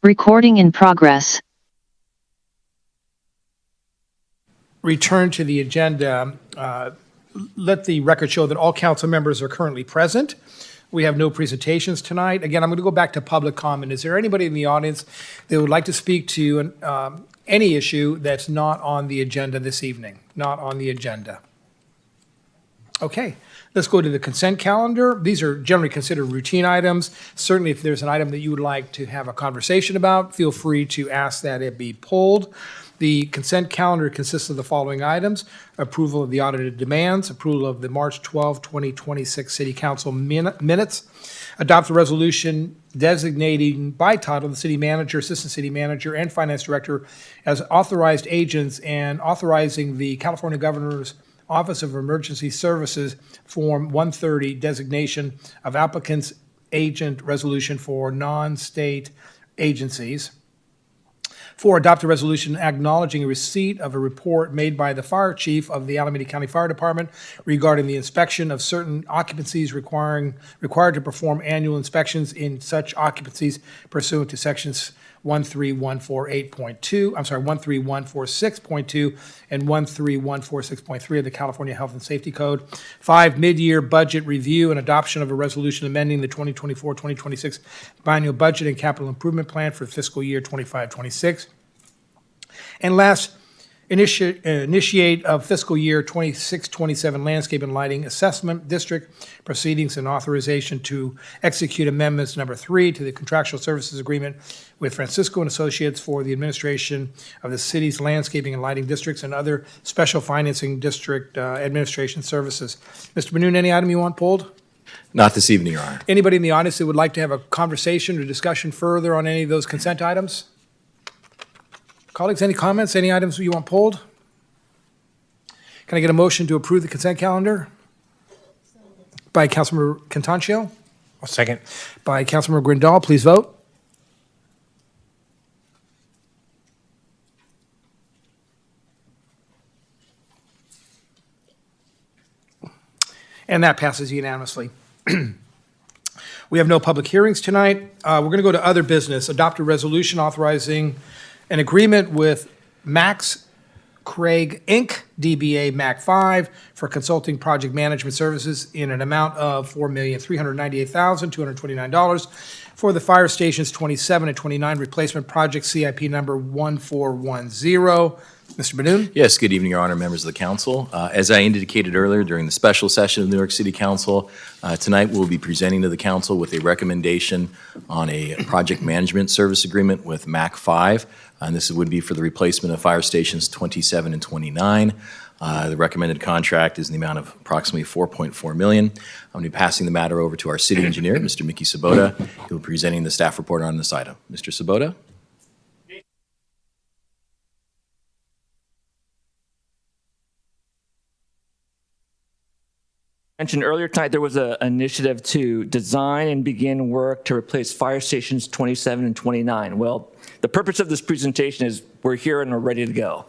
Recording in progress. Return to the agenda. Let the record show that all council members are currently present. We have no presentations tonight. Again, I'm going to go back to public comment. Is there anybody in the audience that would like to speak to any issue that's not on the agenda this evening? Not on the agenda. Okay, let's go to the consent calendar. These are generally considered routine items. Certainly, if there's an item that you would like to have a conversation about, feel free to ask that it be pulled. The consent calendar consists of the following items: approval of the audited demands, approval of the March 12, 2026 City Council minutes, adopt a resolution designating by title the city manager, assistant city manager, and finance director as authorized agents, and authorizing the California Governor's Office of Emergency Services Form 130 designation of applicant's agent resolution for non-state agencies. 4, adopt a resolution acknowledging a receipt of a report made by the fire chief of the Alameda County Fire Department regarding the inspection of certain occupancies required to perform annual inspections in such occupancies pursuant to sections 13146.2 and 13146.3 of the California Health and Safety Code. 5, mid-year budget review and adoption of a resolution amending the 2024-2026 biennial budget and capital improvement plan for fiscal year 25-26. And last, initiate of fiscal year 26-27 landscape and lighting assessment district proceedings and authorization to execute amendments number 3 to the contractual services agreement with Francisco and Associates for the administration of the city's landscaping and lighting districts and other special financing district administration services. Mr. Benoon, any item you want pulled? Not this evening, Your Honor. Anybody in the audience that would like to have a conversation or discussion further on any of those consent items? Colleagues, any comments, any items you want pulled? Can I get a motion to approve the consent calendar? By Councilmember Contancio? I'll second. By Councilmember Grindal, please vote. And that passes unanimously. We have no public hearings tonight. We're going to go to other business. Adopt a resolution authorizing an agreement with Max Craig Inc., DBA MAC 5, for consulting project management services in an amount of $4,398,229 for the fire stations 27 and 29 replacement project, CIP number 1410. Mr. Benoon? Yes, good evening, Your Honor, members of the council. As I indicated earlier during the special session of the Newark City Council, tonight we'll be presenting to the council with a recommendation on a project management service agreement with MAC 5. And this would be for the replacement of fire stations 27 and 29. The recommended contract is in the amount of approximately $4.4 million. I'm going to be passing the matter over to our city engineer, Mr. Mickey Sabota, who will be presenting the staff report on this item. Mr. Sabota? Mentioned earlier tonight, there was an initiative to design and begin work to replace fire stations 27 and 29. Well, the purpose of this presentation is we're here and we're ready to go.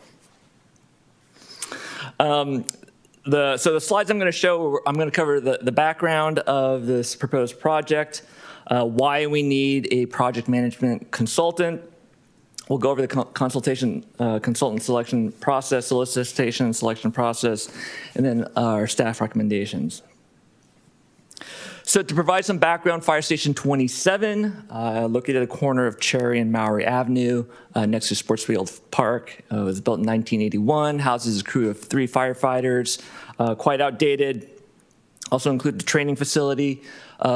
So the slides I'm going to show, I'm going to cover the background of this proposed project, why we need a project management consultant. We'll go over the consultant selection process, solicitation and selection process, and then our staff recommendations. So to provide some background, Fire Station 27, located at the corner of Cherry and Maury Avenue, next to Sportsfield Park, was built in 1981, houses a crew of 3 firefighters, quite outdated. Also include the training facility.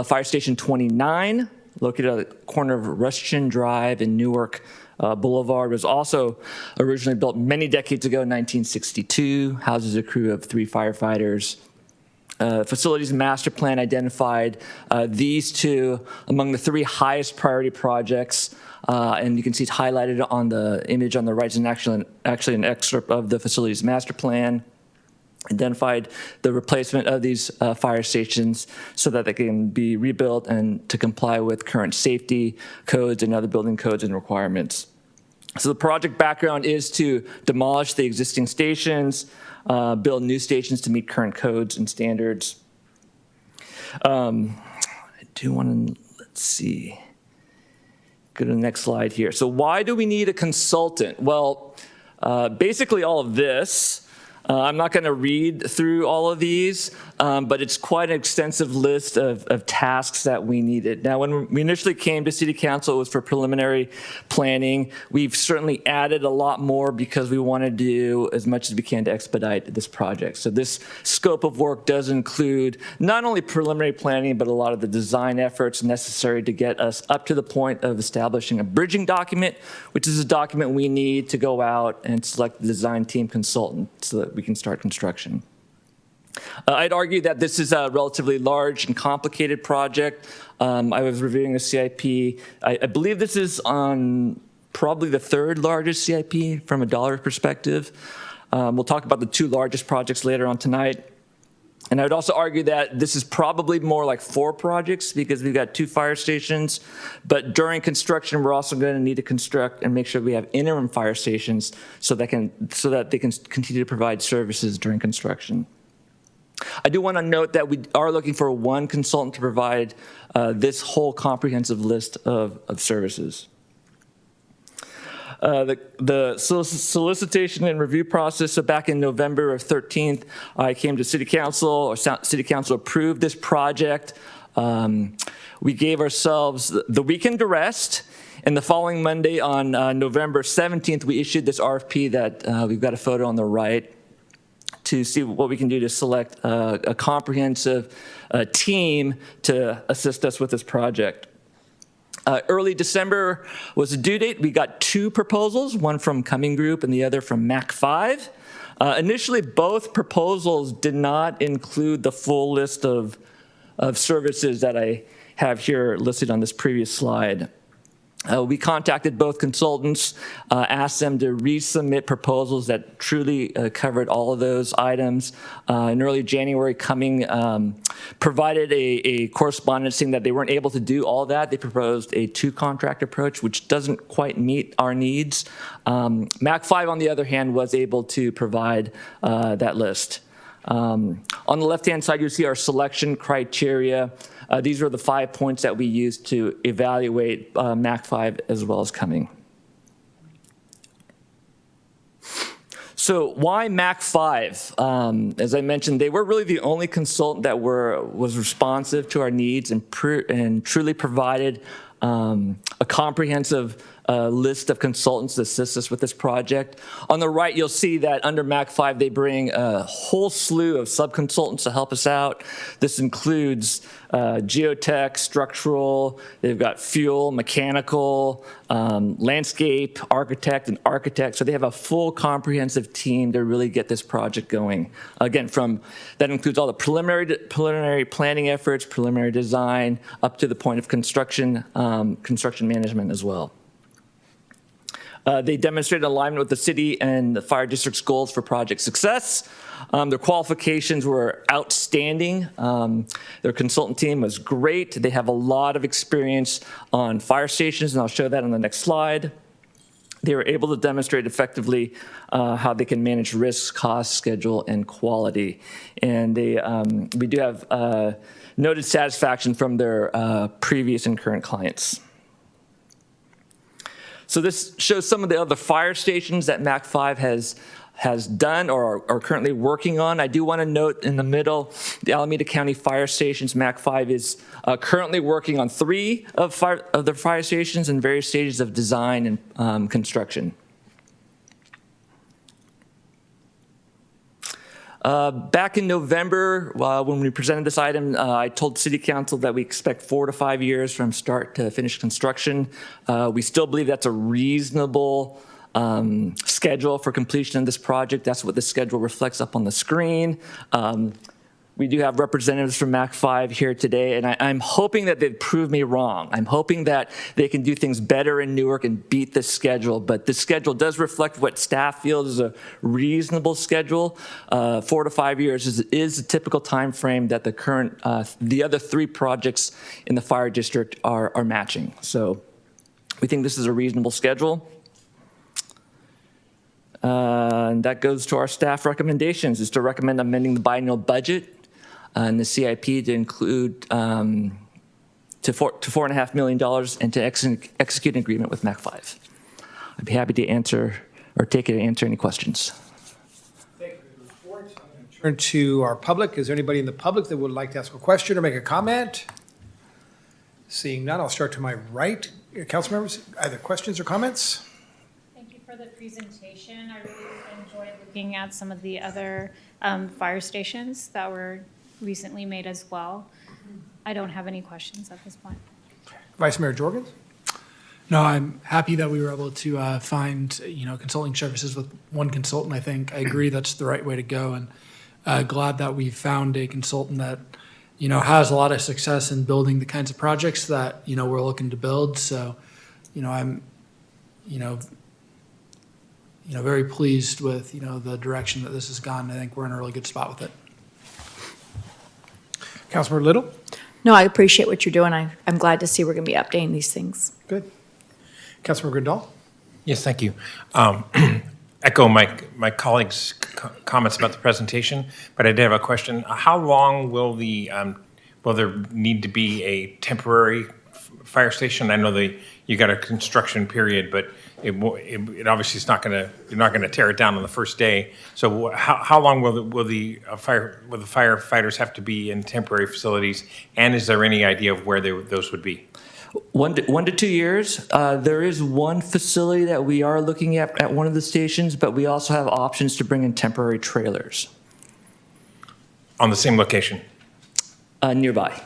Fire Station 29, located at the corner of Rushton Drive in Newark Boulevard, was also originally built many decades ago in 1962, houses a crew of 3 firefighters. Facilities master plan identified these 2 among the 3 highest priority projects, and you can see it's highlighted on the image on the right, and actually an excerpt of the facilities master plan. Identified the replacement of these fire stations so that they can be rebuilt and to comply with current safety codes and other building codes and requirements. So the project background is to demolish the existing stations, build new stations to meet current codes and standards. I do want to, let's see, Go to the next slide here. So why do we need a consultant? Well, basically all of this. I'm not going to read through all of these, but it's quite an extensive list of tasks that we needed. Now, when we initially came to City Council, it was for preliminary planning. We've certainly added a lot more because we want to do as much as we can to expedite this project. So this scope of work does include not only preliminary planning, but a lot of the design efforts necessary to get us up to the point of establishing a bridging document, which is a document we need to go out and select the design team consultant so that we can start construction. I'd argue that this is a relatively large and complicated project. I was reviewing the CIP. I believe this is on probably the third largest CIP from a dollar perspective. We'll talk about the two largest projects later on tonight. And I would also argue that this is probably more like 4 projects because we've got 2 fire stations. But during construction, we're also going to need to construct and make sure we have interim fire stations so that they can continue to provide services during construction. I do want to note that we are looking for one consultant to provide this whole comprehensive list of services. The solicitation and review process, so back in November of 13th, I came to City Council, or City Council approved this project. We gave ourselves the weekend to rest, and the following Monday on November 17th, we issued this RFP that we've got a photo on the right to see what we can do to select a comprehensive team to assist us with this project. Early December was the due date. We got 2 proposals, one from Cumming Group and the other from Mac 5. Initially, both proposals did not include the full list of services that I have here listed on this previous slide. We contacted both consultants, asked them to resubmit proposals that truly covered all of those items. In early January, Cumming provided a correspondence saying that they weren't able to do all that. They proposed a 2-contract approach, which doesn't quite meet our needs. Mac 5, on the other hand, was able to provide that list. On the left-hand side, you'll see our selection criteria. These are the 5 points that we used to evaluate Mac 5 as well as Cumming. So why Mac 5? As I mentioned, they were really the only consultant that was responsive to our needs and truly provided a comprehensive list of consultants to assist us with this project. On the right, you'll see that under Mac 5, they bring a whole slew of sub-consultants to help us out. This includes geotech, structural, they've got fuel, mechanical, landscape, architect, and architect. So they have a full comprehensive team to really get this project going. Again, that includes all the preliminary planning efforts, preliminary design, up to the point of construction, construction management as well. They demonstrated alignment with the city and the fire district's goals for project success. Their qualifications were outstanding. Their consultant team was great. They have a lot of experience on fire stations, and I'll show that on the next slide. They were able to demonstrate effectively how they can manage risk, cost, schedule, and quality. And we do have noted satisfaction from their previous and current clients. So this shows some of the other fire stations that Mac 5 has done or are currently working on. I do want to note in the middle, the Alameda County Fire Stations, Mac 5 is currently working on 3 of the fire stations in various stages of design and construction. Back in November, when we presented this item, I told City Council that we expect 4 to 5 years from start to finish construction. We still believe that's a reasonable schedule for completion of this project. That's what the schedule reflects up on the screen. We do have representatives from Mac 5 here today, and I'm hoping that they've proved me wrong. I'm hoping that they can do things better in Newark and beat this schedule, but the schedule does reflect what staff feels is a reasonable schedule. 4 to 5 years is the typical time frame that the other 3 projects in the fire district are matching. So we think this is a reasonable schedule. And that goes to our staff recommendations, is to recommend amending the biennial budget and the CIP to include to $4.5 million and to execute an agreement with MAC 5. I'd be happy to answer or take it and answer any questions. Thank you for the report. I'm going to turn to our public. Is there anybody in the public that would like to ask a question or make a comment? Seeing none, I'll start to my right. Council members, either questions or comments? Thank you for the presentation. I really enjoyed looking at some of the other fire stations that were recently made as well. I don't have any questions at this point. Vice Mayor Jorgens? No, I'm happy that we were able to find, consulting services with one consultant. I think I agree that's the right way to go, and glad that we found a consultant that, has a lot of success in building the kinds of projects that, we're looking to build. So, I'm, very pleased with, the direction that this has gone. I think we're in a really good spot with it. Councilmember Little? No, I appreciate what you're doing. I'm glad to see we're going to be updating these things. Good. Councilmember Grindal? Yes, thank you. Echo my colleagues' comments about the presentation, but I did have a question. How long will there need to be a temporary fire station? I know you got a construction period, but it obviously is not going to, you're not going to tear it down on the first day. So how long will the firefighters have to be in temporary facilities? And is there any idea of where those would be? 1 to 2 years. There is one facility that we are looking at one of the stations, but we also have options to bring in temporary trailers On the same location? nearby.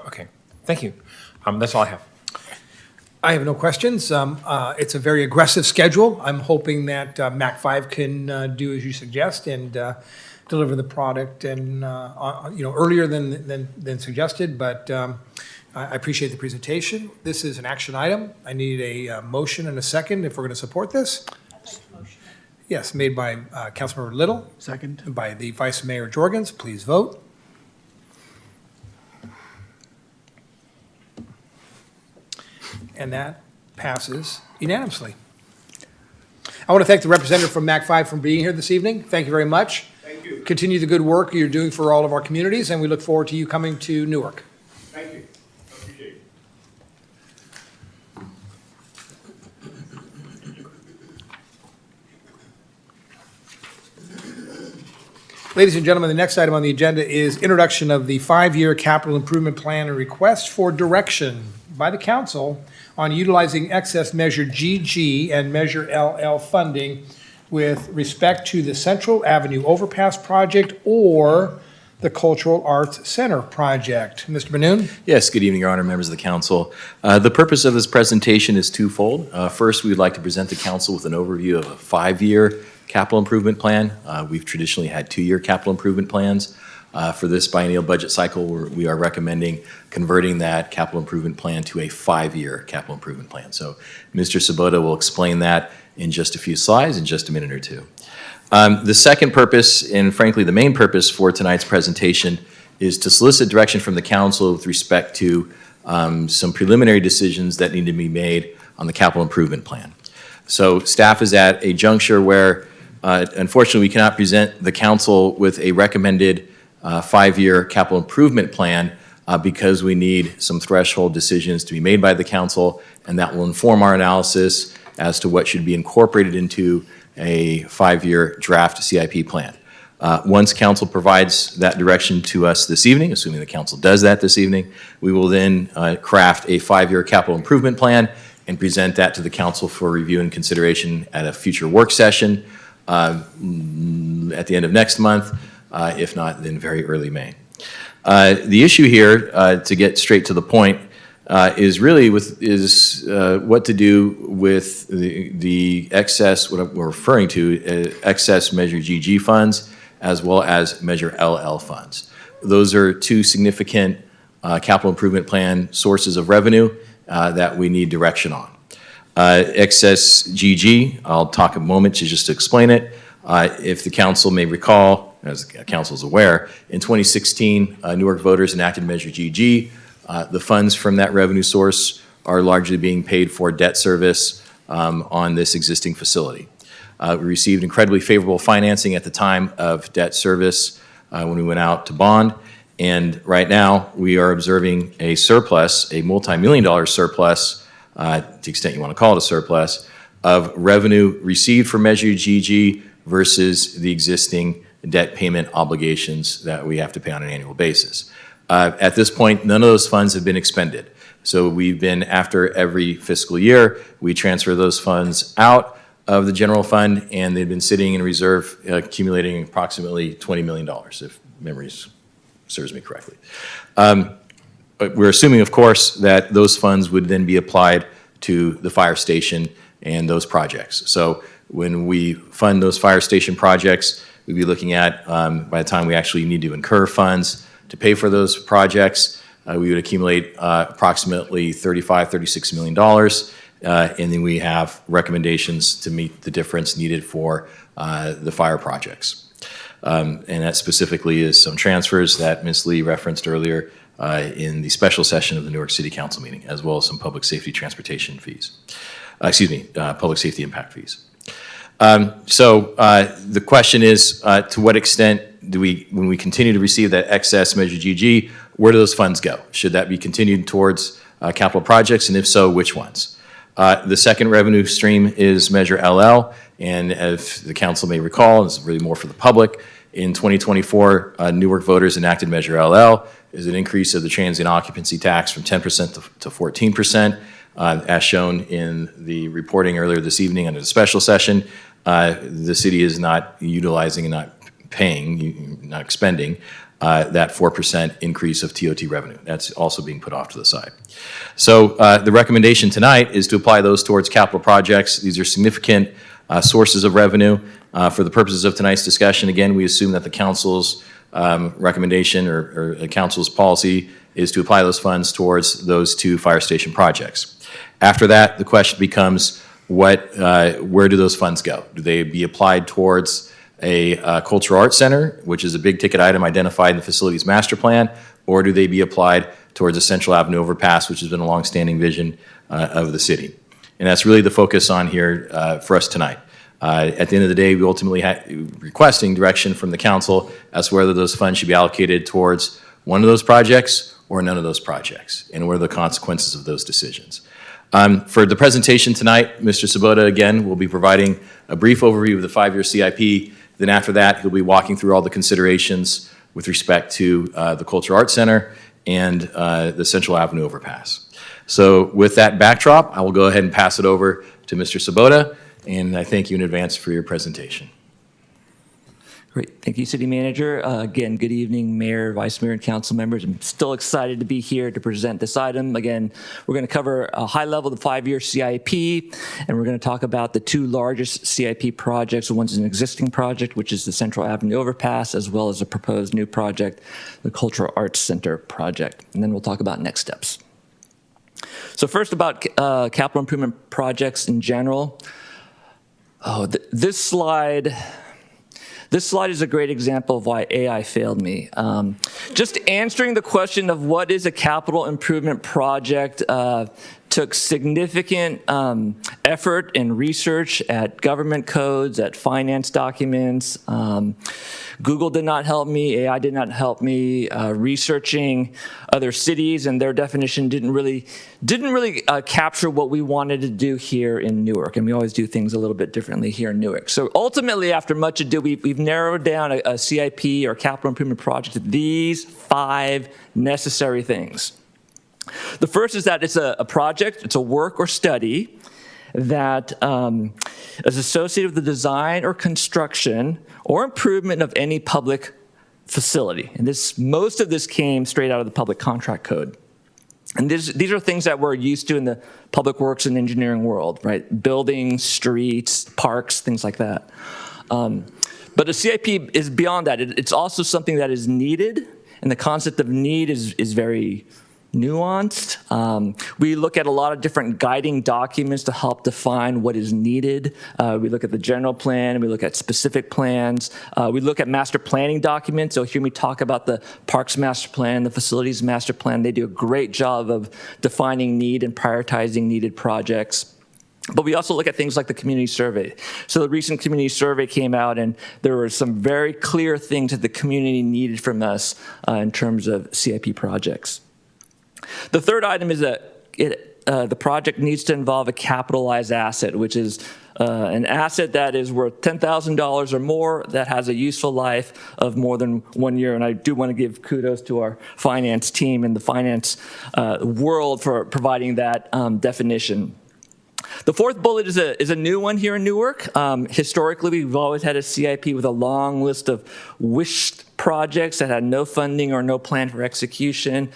Okay, thank you. That's all I have. I have no questions. It's a very aggressive schedule. I'm hoping that MAC 5 can do as you suggest and deliver the product and, earlier than suggested, but I appreciate the presentation. This is an action item. I need a motion and a second if we're going to support this. Yes, made by Councilmember Little. Second. And by the Vice Mayor Jorgens. Please vote. And that passes unanimously. I want to thank the representative from MAC 5 for being here this evening. Thank you very much. Thank you. Continue the good work you're doing for all of our communities, and we look forward to you coming to Newark. Thank you. Appreciate it. Ladies and gentlemen, the next item on the agenda is introduction of the 5-year capital improvement plan and request for direction by the council on utilizing excess Measure GG and Measure LL funding with respect to the Central Avenue Overpass project or the Cultural Arts Center project. Mr. Benoon? Yes, good evening, Your Honor, members of the council. The purpose of this presentation is twofold. First, we would like to present the council with an overview of a 5-year capital improvement plan. We've traditionally had 2-year capital improvement plans. For this biennial budget cycle, we are recommending converting that capital improvement plan to a 5-year capital improvement plan. So Mr. Sabota will explain that in just a few slides in just a minute or two. The second purpose, and frankly the main purpose for tonight's presentation, is to solicit direction from the council with respect to some preliminary decisions that need to be made on the capital improvement plan. So staff is at a juncture where unfortunately we cannot present the council with a recommended 5-year capital improvement plan because we need some threshold decisions to be made by the council, and that will inform our analysis as to what should be incorporated into a 5-year draft CIP plan. Once council provides that direction to us this evening, assuming the council does that this evening, we will then craft a 5-year capital improvement plan and present that to the council for review and consideration at a future work session at the end of next month, if not, then very early May. The issue here, to get straight to the point, is really what to do with the excess, what we're referring to, excess Measure GG funds, as well as Measure LL funds. Those are two significant capital improvement plan sources of revenue that we need direction on. Excess GG, I'll talk a moment just to explain it. If the council may recall, as the council is aware, in 2016, Newark voters enacted Measure GG. The funds from that revenue source are largely being paid for debt service on this existing facility. We received incredibly favorable financing at the time of debt service when we went out to bond, And right now, we are observing a surplus, a multi-million-dollar surplus, to the extent you want to call it a surplus, of revenue received from Measure GG versus the existing debt payment obligations that we have to pay on an annual basis. At this point, none of those funds have been expended. So we've been, after every fiscal year, we transfer those funds out of the general fund, and they've been sitting in reserve, accumulating approximately $20 million, if memory serves me correctly. But we're assuming, of course, that those funds would then be applied to the fire station and those projects. So when we fund those fire station projects, we'd be looking at, by the time we actually need to incur funds to pay for those projects, we would accumulate approximately $36 million. And then we have recommendations to meet the difference needed for the fire projects. And that specifically is some transfers that Ms. Lee referenced earlier in the special session of the Newark City Council meeting, as well as some public safety transportation fees. Public safety impact fees. So the question is, to what extent do we, when we continue to receive that excess Measure GG, where do those funds go? Should that be continued towards capital projects, and if so, which ones? The second revenue stream is Measure LL, and as the council may recall, it's really more for the public. In 2024, Newark voters enacted Measure LL, is an increase of the transient occupancy tax from 10% to 14%. As shown in the reporting earlier this evening under the special session, the city is not utilizing and not paying, not expending, that 4% increase of TOT revenue. That's also being put off to the side. So the recommendation tonight is to apply those towards capital projects. These are significant sources of revenue. For the purposes of tonight's discussion, again, we assume that the council's recommendation or the council's policy is to apply those funds towards those two fire station projects. After that, the question becomes, where do those funds go? Do they be applied towards a cultural arts center, which is a big ticket item identified in the facilities master plan, or do they be applied towards a Central Avenue overpass, which has been a longstanding vision of the city? And that's really the focus on here for us tonight. At the end of the day, we ultimately requesting direction from the council as to whether those funds should be allocated towards one of those projects or none of those projects, and what are the consequences of those decisions. For the presentation tonight, Mr. Sabota, again, will be providing a brief overview of the 5-year CIP. Then after that, he'll be walking through all the considerations with respect to the Cultural Arts Center and the Central Avenue overpass. So with that backdrop, I will go ahead and pass it over to Mr. Sabota, and I thank you in advance for your presentation. Great. Thank you, City Manager. Again, good evening, Mayor, Vice Mayor, and council members. I'm still excited to be here to present this item. Again, we're going to cover a high level, the 5-year CIP, and we're going to talk about the two largest CIP projects. One's an existing project, which is the Central Avenue overpass, as well as a proposed new project, the Cultural Arts Center project. And then we'll talk about next steps. So first about capital improvement projects in general. This slide is a great example of why AI failed me. Just answering the question of what is a capital improvement project took significant effort and research at government codes, at finance documents. Google did not help me, AI did not help me. Researching other cities and their definition didn't really capture what we wanted to do here in Newark, and we always do things a little bit differently here in Newark. So ultimately, after much ado, we've narrowed down a CIP or capital improvement project to these 5 necessary things. The first is that it's a project, it's a work or study that is associated with the design or construction or improvement of any public facility. And most of this came straight out of the public contract code. And these are things that we're used to in the public works and engineering world, right? Buildings, streets, parks, things like that. But a CIP is beyond that. It's also something that is needed, and the concept of need is very nuanced. We look at a lot of different guiding documents to help define what is needed. We look at the general plan, and we look at specific plans. We look at master planning documents. You'll hear me talk about the Parks Master Plan, the Facilities Master Plan. They do a great job of defining need and prioritizing needed projects. But we also look at things like the community survey. So the recent community survey came out, and there were some very clear things that the community needed from us in terms of CIP projects. The third item is that the project needs to involve a capitalized asset, which is an asset that is worth $10,000 or more, that has a useful life of more than 1 year. And I do want to give kudos to our finance team and the finance world for providing that definition. The fourth bullet is a new one here in Newark. Historically, we've always had a CIP with a long list of wished projects that had no funding or no plan for execution.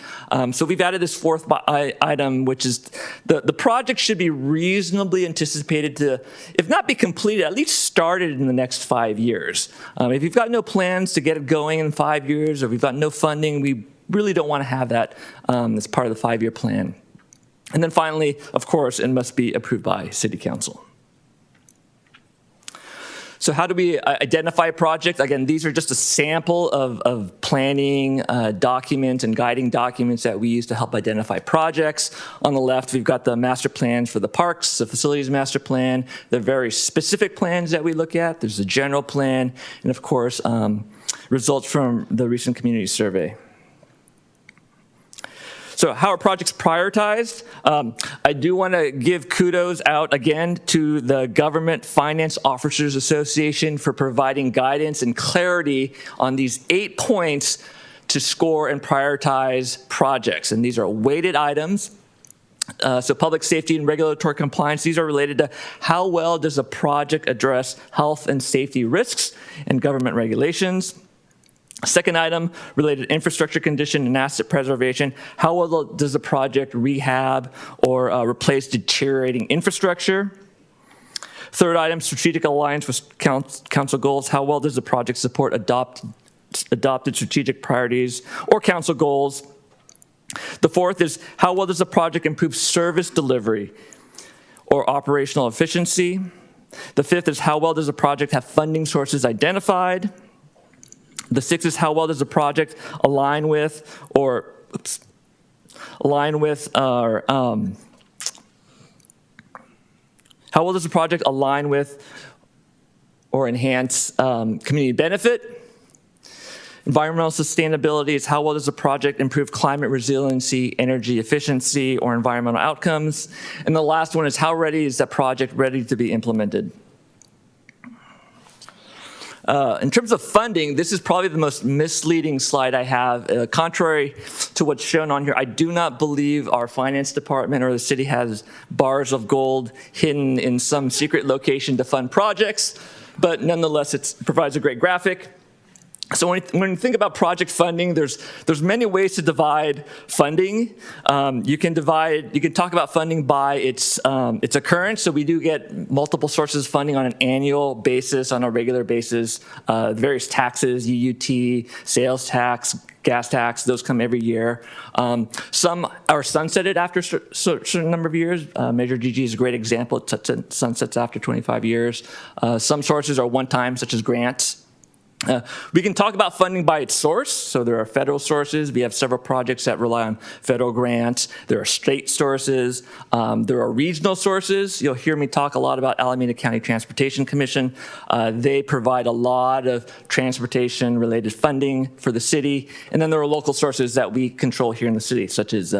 So we've added this fourth item, which is the project should be reasonably anticipated to, if not be completed, at least started in the next 5 years. If you've got no plans to get it going in 5 years, or we've got no funding, we really don't want to have that as part of the 5-year plan. And then finally, of course, it must be approved by City Council. So how do we identify a project? Again, these are just a sample of planning documents and guiding documents that we use to help identify projects. On the left, we've got the master plans for the parks, the facilities master plan, the very specific plans that we look at. There's the general plan, and of course, results from the recent community survey. So how are projects prioritized? I do want to give kudos out again to the Government Finance Officers Association for providing guidance and clarity on these 8 points to score and prioritize projects. And these are weighted items. So public safety and regulatory compliance, these are related to how well does a project address health and safety risks and government regulations. Second item, related infrastructure condition and asset preservation. How well does the project rehab or replace deteriorating infrastructure? Third item, strategic alliance with council goals. How well does the project support adopted strategic priorities or council goals? The fourth is, how well does the project improve service delivery or operational efficiency? The fifth is, how well does the project have funding sources identified? The sixth is, how well does the project align with or how well does the project align with or enhance community benefit? Environmental sustainability is, how well does the project improve climate resiliency, energy efficiency, or environmental outcomes? And the last one is, how ready is that project ready to be implemented? In terms of funding, this is probably the most misleading slide I have. Contrary to what's shown on here, I do not believe our finance department or the city has bars of gold hidden in some secret location to fund projects, but nonetheless, it provides a great graphic. So when you think about project funding, there's many ways to divide funding. You can talk about funding by its occurrence. So we do get multiple sources of funding on an annual basis, on a regular basis. Various taxes, UUT, sales tax, gas tax, those come every year. Some are sunsetted after a certain number of years. Measure GG is a great example. It sunsets after 25 years. Some sources are one-time, such as grants. We can talk about funding by its source. So there are federal sources. We have several projects that rely on federal grants. There are state sources. There are regional sources. You'll hear me talk a lot about Alameda County Transportation Commission. They provide a lot of transportation-related funding for the city. And then there are local sources that we control here in the city, such as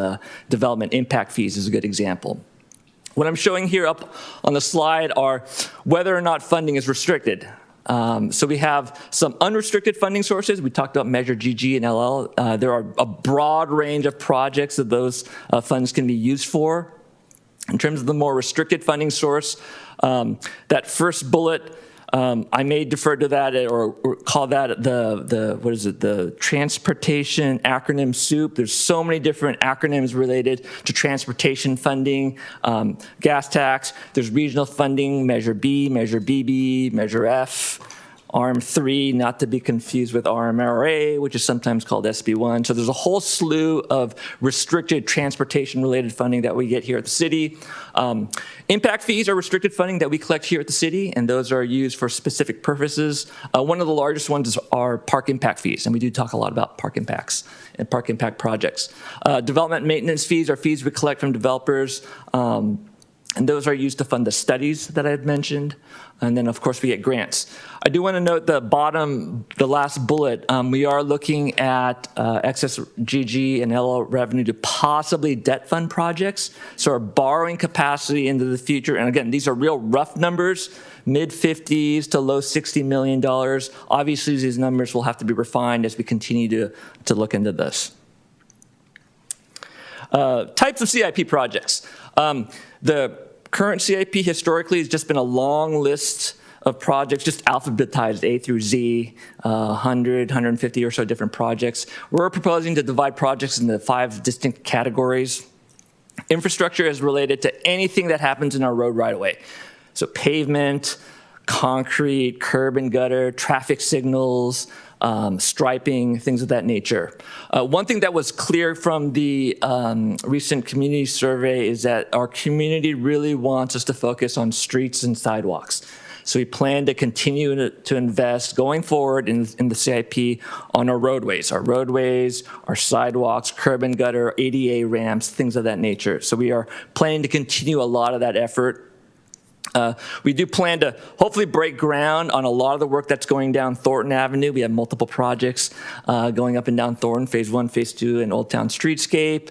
development impact fees is a good example. What I'm showing here up on the slide are whether or not funding is restricted. So we have some unrestricted funding sources. We talked about Measure GG and LL. There are a broad range of projects that those funds can be used for. In terms of the more restricted funding source, that first bullet, I may defer to that or call that the transportation acronym soup. There's so many different acronyms related to transportation funding, gas tax. There's regional funding, Measure B, Measure BB, Measure F, ARM 3, not to be confused with RMRA, which is sometimes called SB1. So there's a whole slew of restricted transportation-related funding that we get here at the city. Impact fees are restricted funding that we collect here at the city, and those are used for specific purposes. One of the largest ones are park impact fees, and we do talk a lot about park impacts and park impact projects. Development maintenance fees are fees we collect from developers. And those are used to fund the studies that I had mentioned. And then, of course, we get grants. I do want to note the bottom, the last bullet. We are looking at excess GG and LL revenue to possibly debt fund projects. So our borrowing capacity into the future, and again, these are real rough numbers, mid-50s to low $60 million. Obviously, these numbers will have to be refined as we continue to look into this. Types of CIP projects. The current CIP historically has just been a long list of projects, just alphabetized A through Z, 100, 150 or so different projects. We're proposing to divide projects into 5 distinct categories. Infrastructure is related to anything that happens in our road right-of-way. So pavement, concrete, curb and gutter, traffic signals, striping, things of that nature. One thing that was clear from the recent community survey is that our community really wants us to focus on streets and sidewalks. So we plan to continue to invest going forward in the CIP on our roadways, our sidewalks, curb and gutter, ADA ramps, things of that nature. So we are planning to continue a lot of that effort. We do plan to hopefully break ground on a lot of the work that's going down Thornton Avenue. We have multiple projects going up and down Thornton, Phase 1, Phase 2, and Old Town Streetscape.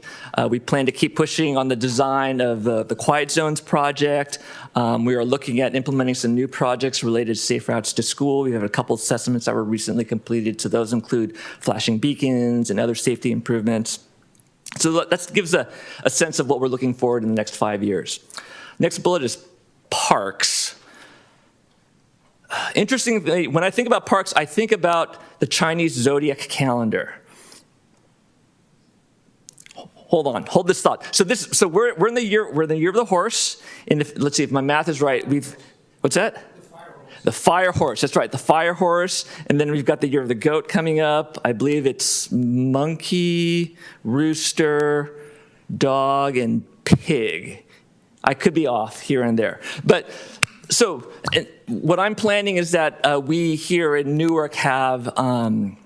We plan to keep pushing on the design of the Quiet Zones project. We are looking at implementing some new projects related to safe routes to school. We have a couple of assessments that were recently completed. So those include flashing beacons and other safety improvements. So that gives a sense of what we're looking forward in the next 5 years. Next bullet is parks. Interestingly, when I think about parks, I think about the Chinese zodiac calendar. Hold on, hold this thought. So we're in the year of the horse. And let's see if my math is right. What's that? The fire horse. That's right, the fire horse. And then we've got the year of the goat coming up. I believe it's monkey, rooster, dog, and pig. I could be off here and there. But so what I'm planning is that we here in Newark have kind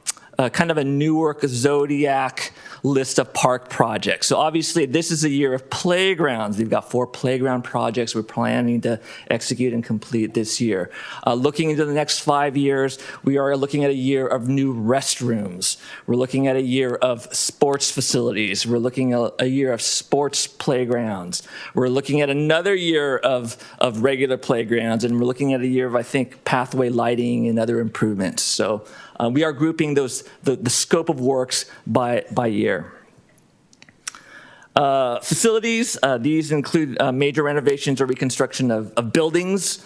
of a Newark zodiac list of park projects. So obviously this is a year of playgrounds. We've got 4 playground projects we're planning to execute and complete this year. Looking into the next 5 years, we are looking at a year of new restrooms. We're looking at a year of sports facilities. We're looking at a year of sports playgrounds. We're looking at another year of regular playgrounds, and we're looking at a year of, I think, pathway lighting and other improvements. So we are grouping the scope of works by year. Facilities, these include major renovations or reconstruction of buildings.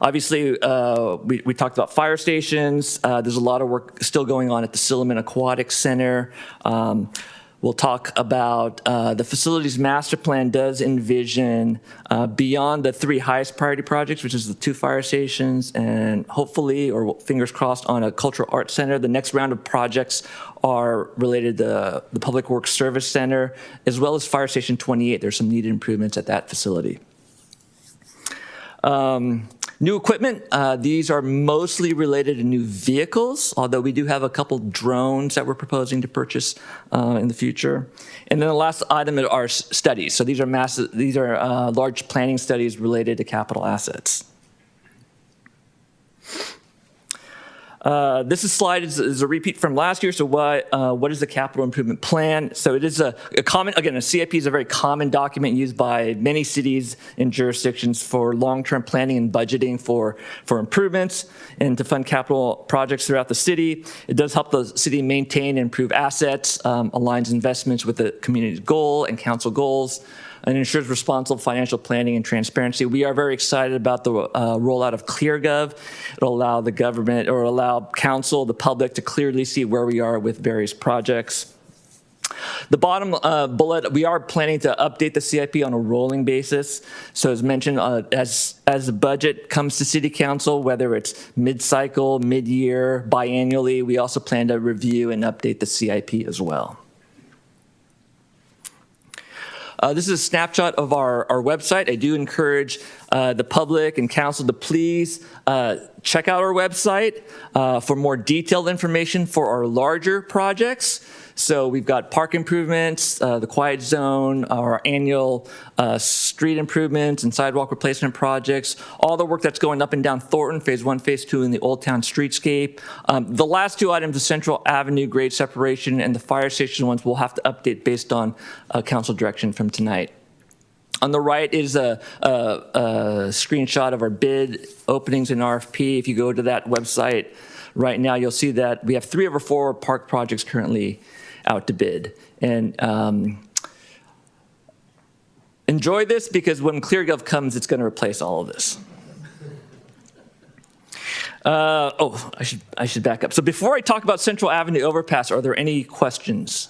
Obviously, we talked about fire stations. There's a lot of work still going on at the Silliman Aquatic Center. We'll talk about the facilities master plan does envision beyond the 3 highest priority projects, which is the 2 fire stations and hopefully, or fingers crossed, on a cultural arts center. The next round of projects are related to the Public Works Service Center, as well as Fire Station 28. There's some needed improvements at that facility. New equipment, these are mostly related to new vehicles, although we do have a couple drones that we're proposing to purchase in the future. And then the last item are studies. So these are large planning studies related to capital assets. This slide is a repeat from last year. So what is the capital improvement plan? So it is a common, again, a CIP is a very common document used by many cities and jurisdictions for long-term planning and budgeting for improvements and to fund capital projects throughout the city. It does help the city maintain and improve assets, aligns investments with the community's goal and council goals, and ensures responsible financial planning and transparency. We are very excited about the rollout of ClearGov. It'll allow the government, or allow council, the public, to clearly see where we are with various projects. The bottom bullet, we are planning to update the CIP on a rolling basis. So as mentioned, as the budget comes to City Council, whether it's mid-cycle, mid-year, biannually, we also plan to review and update the CIP as well. This is a snapshot of our website. I do encourage the public and council to please check out our website for more detailed information for our larger projects. So we've got park improvements, the quiet zone, our annual street improvements and sidewalk replacement projects, all the work that's going up and down Thornton, Phase 1, Phase 2 in the Old Town streetscape. The last two items, the Central Avenue grade separation and the fire station ones, we'll have to update based on council direction from tonight. On the right is a screenshot of our bid openings in RFP. If you go to that website right now, you'll see that we have 3 of our 4 park projects currently out to bid. And enjoy this, because when ClearGov comes, it's going to replace all of this. I should back up. So before I talk about Central Avenue overpass, are there any questions?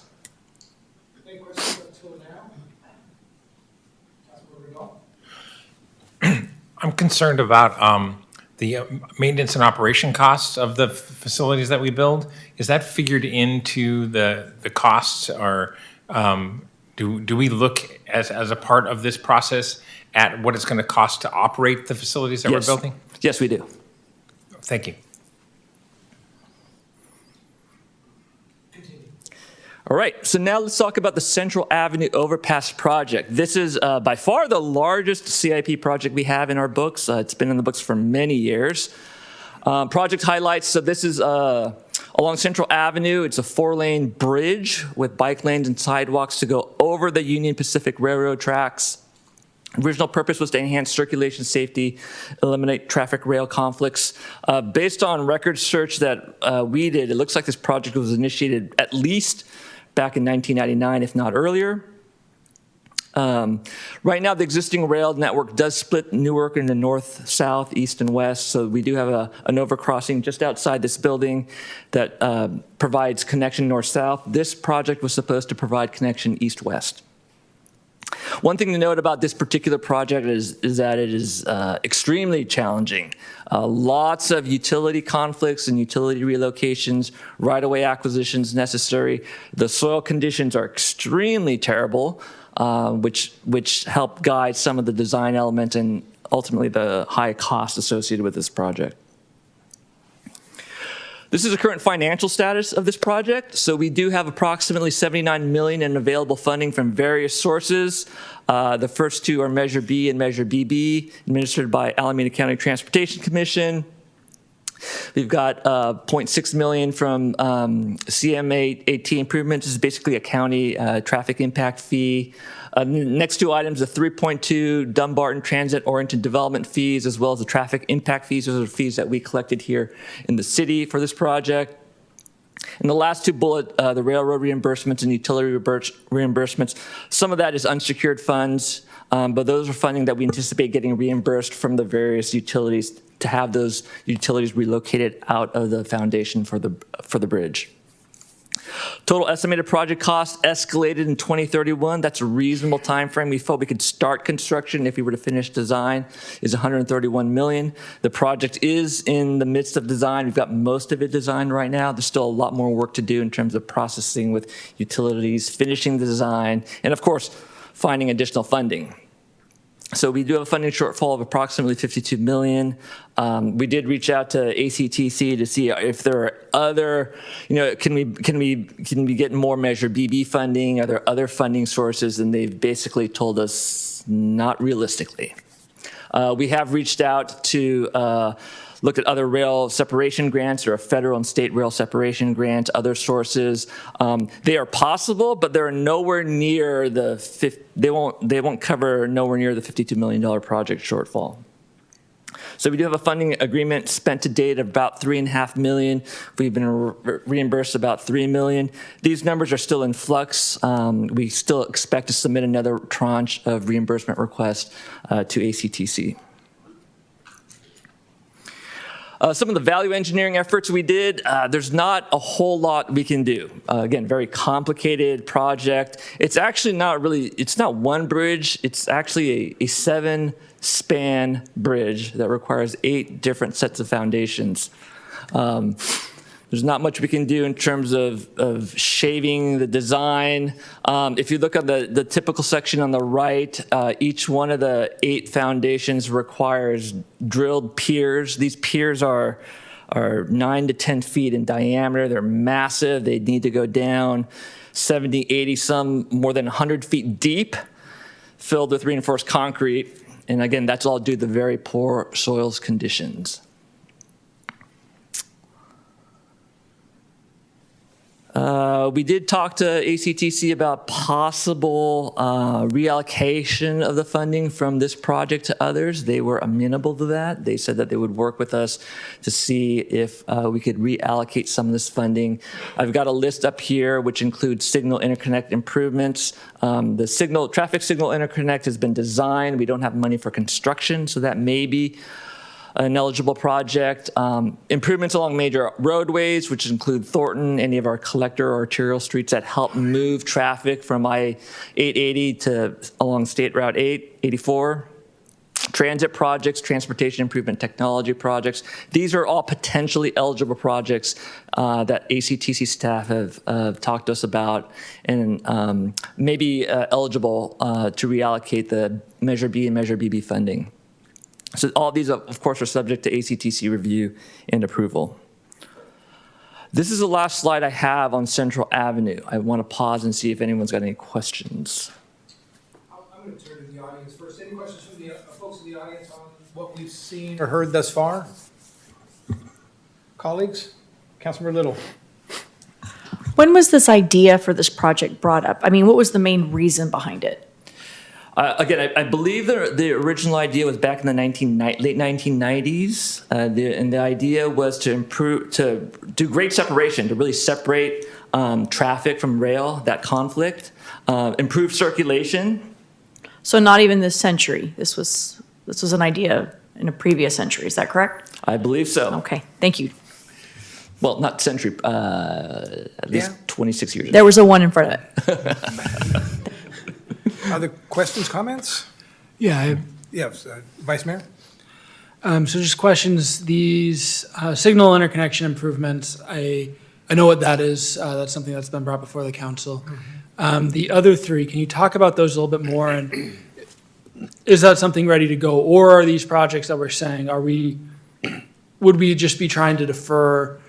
Any questions until now? I'm concerned about the maintenance and operation costs of the facilities that we build. Is that figured into the costs, or do we look as a part of this process at what it's going to cost to operate the facilities that we're building? Yes, we do. Thank you. All right, so now let's talk about the Central Avenue Overpass project. This is by far the largest CIP project we have in our books. It's been in the books for many years. Project highlights, so this is along Central Avenue. It's a 4-lane bridge with bike lanes and sidewalks to go over the Union Pacific Railroad tracks. Original purpose was to enhance circulation safety, eliminate traffic rail conflicts. Based on record search that we did, it looks like this project was initiated at least back in 1999, if not earlier. Right now, the existing rail network does split Newark into north, south, east, and west. So we do have an overcrossing just outside this building that provides connection north-south. This project was supposed to provide connection east-west. One thing to note about this particular project is that it is extremely challenging. Lots of utility conflicts and utility relocations, right-of-way acquisitions necessary. The soil conditions are extremely terrible, which help guide some of the design elements and ultimately the high cost associated with this project. This is the current financial status of this project. So we do have approximately $79 million in available funding from various sources. The first two are Measure B and Measure BB, administered by Alameda County Transportation Commission. We've got $0.6 million from CM8 improvements. This is basically a county traffic impact fee. Next two items, the 3.2 Dumbarton transit-oriented development fees, as well as the traffic impact fees. Those are fees that we collected here in the city for this project. And the last two bullet, the railroad reimbursements and utility reimbursements. Some of that is unsecured funds, but those are funding that we anticipate getting reimbursed from the various utilities to have those utilities relocated out of the foundation for the bridge. Total estimated project cost escalated in 2031. That's a reasonable time frame. We felt we could start construction if we were to finish design is $131 million. The project is in the midst of design. We've got most of it designed right now. There's still a lot more work to do in terms of processing with utilities, finishing the design, and of course, finding additional funding. So we do have a funding shortfall of approximately $52 million. We did reach out to ACTC to see if there are other, can we get more Measure BB funding? Are there other funding sources? And they've basically told us not realistically. We have reached out to look at other rail separation grants or a federal and state rail separation grant, other sources. They are possible, but they're nowhere near they won't cover nowhere near the $52 million project shortfall. So we do have a funding agreement spent to date of about $3.5 million. We've been reimbursed about $3 million. These numbers are still in flux. We still expect to submit another tranche of reimbursement request to ACTC. Some of the value engineering efforts we did, there's not a whole lot we can do. Again, very complicated project. It's actually not really, it's not one bridge, it's actually a 7-span bridge that requires 8 different sets of foundations. There's not much we can do in terms of shaving the design. If you look at the typical section on the right, each one of the 8 foundations requires drilled piers. These piers are 9 to 10 feet in diameter. They're massive. They need to go down 70, 80, some more than 100 feet deep, filled with reinforced concrete. And again, that's all due to the very poor soils conditions. We did talk to ACTC about possible reallocation of the funding from this project to others. They were amenable to that. They said that they would work with us to see if we could reallocate some of this funding. I've got a list up here which includes signal interconnect improvements. The traffic signal interconnect has been designed. We don't have money for construction, so that may be an eligible project. Improvements along major roadways, which include Thornton, any of our collector or arterial streets that help move traffic from I-880 to along State Route 84. Transit projects, transportation improvement technology projects. These are all potentially eligible projects that ACTC staff have talked to us about and may be eligible to reallocate the Measure B and Measure BB funding. So all these, of course, are subject to ACTC review and approval. This is the last slide I have on Central Avenue. I want to pause and see if anyone's got any questions. I'm going to turn to the audience first. Any questions from the folks in the audience on what we've seen or heard thus far? Colleagues? Councilmember Little. When was this idea for this project brought up? I mean, what was the main reason behind it? Again, I believe the original idea was back in the late 1990s, and the idea was to do great separation, to really separate traffic from rail, that conflict, improve circulation. So not even this century. This was an idea in a previous century. Is that correct? I believe so. Okay, thank you. Well, not century, at least 26 years ago. There was a one in front of it. Other questions, comments? Yeah, Yes, Vice Mayor? so just questions, these signal interconnection improvements, I know what that is. That's something that's been brought before the council. The other three, can you talk about those a little bit more? And is that something ready to go? Or are these projects that we're saying, would we just be trying to defer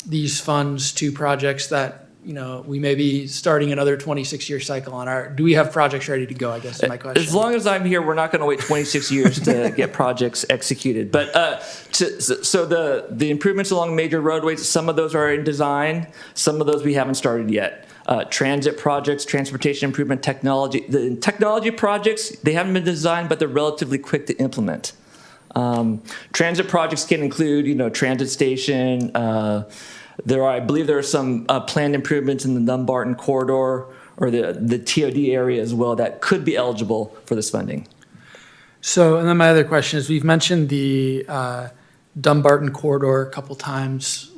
these funds to projects that, you know, we may be starting another 26-year cycle on do we have projects ready to go, I guess is my question. As long as I'm here, we're not going to wait 26 years to get projects executed. But so the improvements along major roadways, some of those are in design, some of those we haven't started yet. Transit projects, transportation improvement technology. The technology projects, they haven't been designed, but they're relatively quick to implement. Transit projects can include, you know, transit station. I believe there are some planned improvements in the Dumbarton corridor or the TOD area as well that could be eligible for this funding. So, and then my other question is, we've mentioned the Dumbarton corridor a couple times.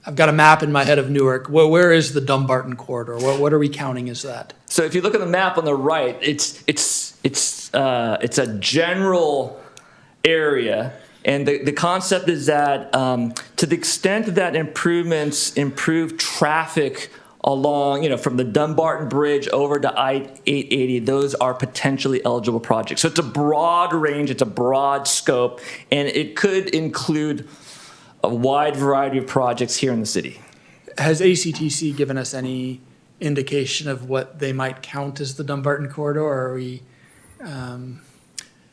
I've got a map in my head of Newark. Where is the Dumbarton corridor? What are we counting as that? So if you look at the map on the right, it's a general area. And the concept is that to the extent that improvements improve traffic along, you know, from the Dumbarton Bridge over to I-880, those are potentially eligible projects. So it's a broad range, it's a broad scope, and it could include a wide variety of projects here in the city. Has ACTC given us any indication of what they might count as the Dumbarton corridor, or are we,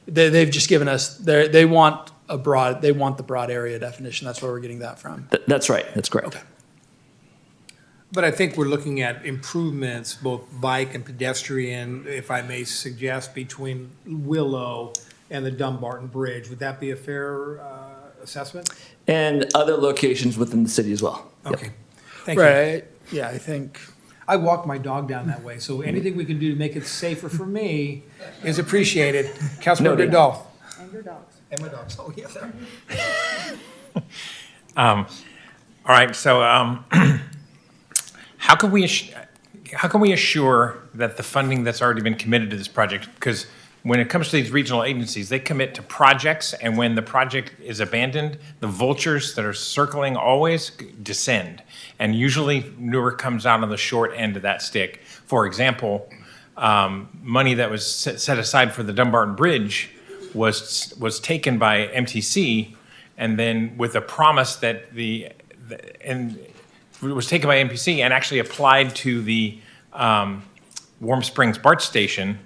they've just given us, they want the broad area definition. That's where we're getting that from. That's right. That's correct. Okay. But I think we're looking at improvements, both bike and pedestrian, if I may suggest, between Willow and the Dumbarton Bridge. Would that be a fair assessment? And other locations within the city as well. Okay. Thank you. Right. Yeah, I think. I walk my dog down that way, so anything we can do to make it safer for me is appreciated. Councilmember Noted. Dahl. And your dogs. And my dogs. Oh, yeah. All right, so how can we assure that the funding that's already been committed to this project, because when it comes to these regional agencies, they commit to projects, and when the project is abandoned, the vultures that are circling always descend. And usually Newark comes out on the short end of that stick. For example, money that was set aside for the Dumbarton Bridge was taken by MTC, and then with a promise that was taken by MPC and actually applied to the Warm Springs BART station,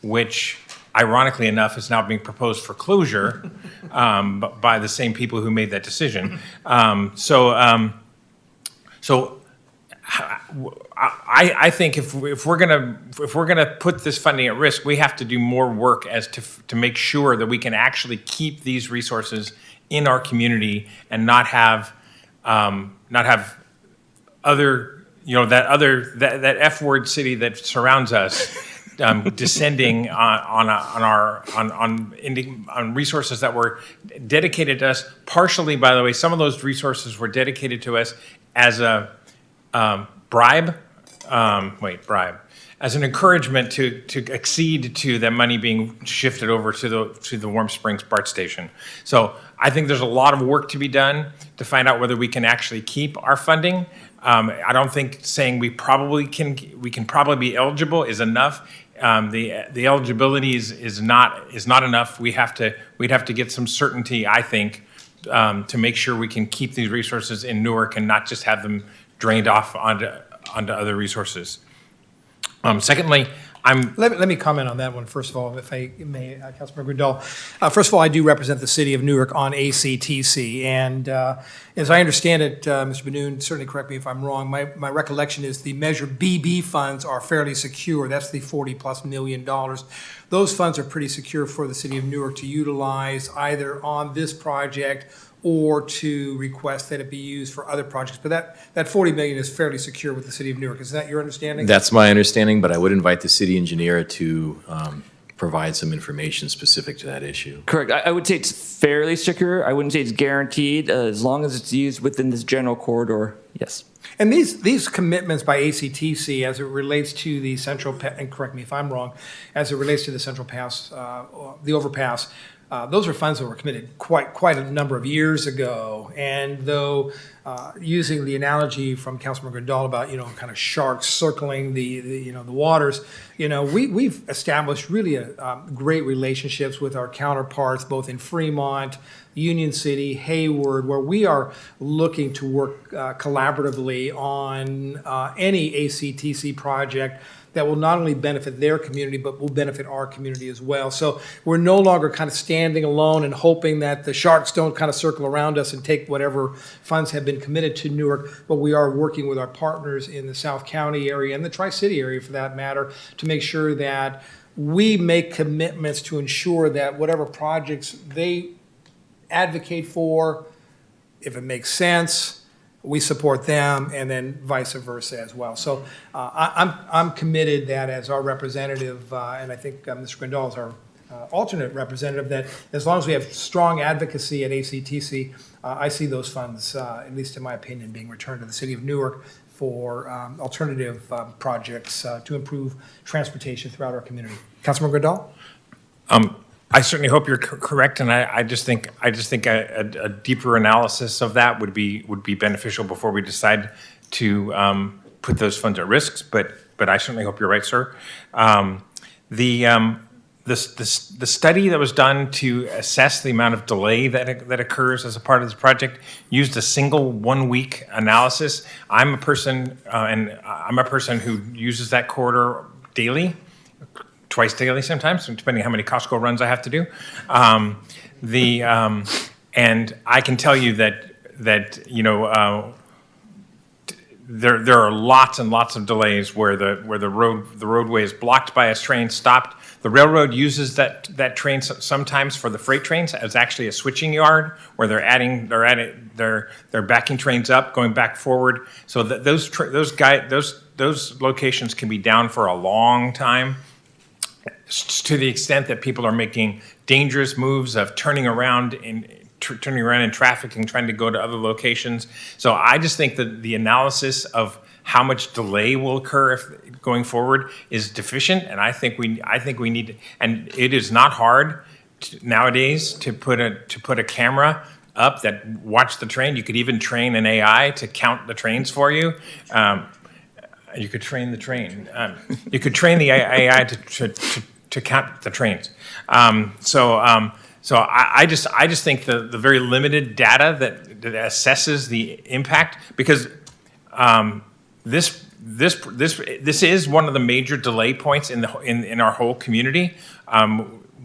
which ironically enough is now being proposed for closure by the same people who made that decision. So I think if we're gonna put this funding at risk, we have to do more work as to make sure that we can actually keep these resources in our community and not have other, that F word city that surrounds us descending on resources that were dedicated to us. Partially, by the way, some of those resources were dedicated to us as a bribe, as an encouragement to accede to that money being shifted over to the Warm Springs BART station. So I think there's a lot of work to be done to find out whether we can actually keep our funding. I don't think saying we can probably be eligible is enough. The eligibility is not enough. We'd have to get some certainty, I think, to make sure we can keep these resources in Newark and not just have them drained off onto other resources. Secondly, Let me comment on that one, first of all, if I may, Councilmember Grindal. First of all, I do represent the city of Newark on ACTC, and as I understand it, Mr. Benoon, certainly correct me if I'm wrong, my recollection is the Measure BB funds are fairly secure. That's the $40+ million. Those funds are pretty secure for the city of Newark to utilize either on this project or to request that it be used for other projects. But that $40 million is fairly secure with the city of Newark. Is that your understanding? That's my understanding, but I would invite the city engineer to provide some information specific to that issue. Correct. I would say it's fairly secure. I wouldn't say it's guaranteed. As long as it's used within this general corridor, yes. And these commitments by ACTC as it relates to the Central, and correct me if I'm wrong, as it relates to the Central Pass, the overpass, those are funds that were committed quite a number of years ago. And though using the analogy from Councilmember Grindal about kind of sharks circling the waters, we've established really great relationships with our counterparts both in Fremont, Union City, Hayward, where we are looking to work collaboratively on any ACTC project that will not only benefit their community, but will benefit our community as well. So we're no longer kind of standing alone and hoping that the sharks don't kind of circle around us and take whatever funds have been committed to Newark, but we are working with our partners in the South County area and the Tri-City area for that matter to make sure that we make commitments to ensure that whatever projects they advocate for, if it makes sense, we support them, and then vice versa as well. So I'm committed that as our representative, and I think Mr. Grindal is our alternate representative, that as long as we have strong advocacy at ACTC, I see those funds, at least in my opinion, being returned to the city of Newark for alternative projects to improve transportation throughout our community. Councilman Grindal? I certainly hope you're correct, and I just think a deeper analysis of that would be beneficial before we decide to put those funds at risk. But I certainly hope you're right, sir. The study that was done to assess the amount of delay that occurs as a part of this project used a single 1-week analysis. I'm a person who uses that corridor daily. Twice daily sometimes, depending on how many Costco runs I have to do. And I can tell you that there are lots and lots of delays where the roadway is blocked by a train, stopped. The railroad uses that train sometimes for the freight trains as actually a switching yard where they're backing trains up, going back forward. So that those locations can be down for a long time, to the extent that people are making dangerous moves of turning around in traffic and trying to go to other locations. So I just think that the analysis of how much delay will occur going forward is deficient, and I think we need, and it is not hard nowadays to put a camera up that watch the train. You could even train an AI to count the trains for you. You could train the train. You could train the AI to count the trains. So I just think the very limited data that assesses the impact, because This is one of the major delay points in our whole community.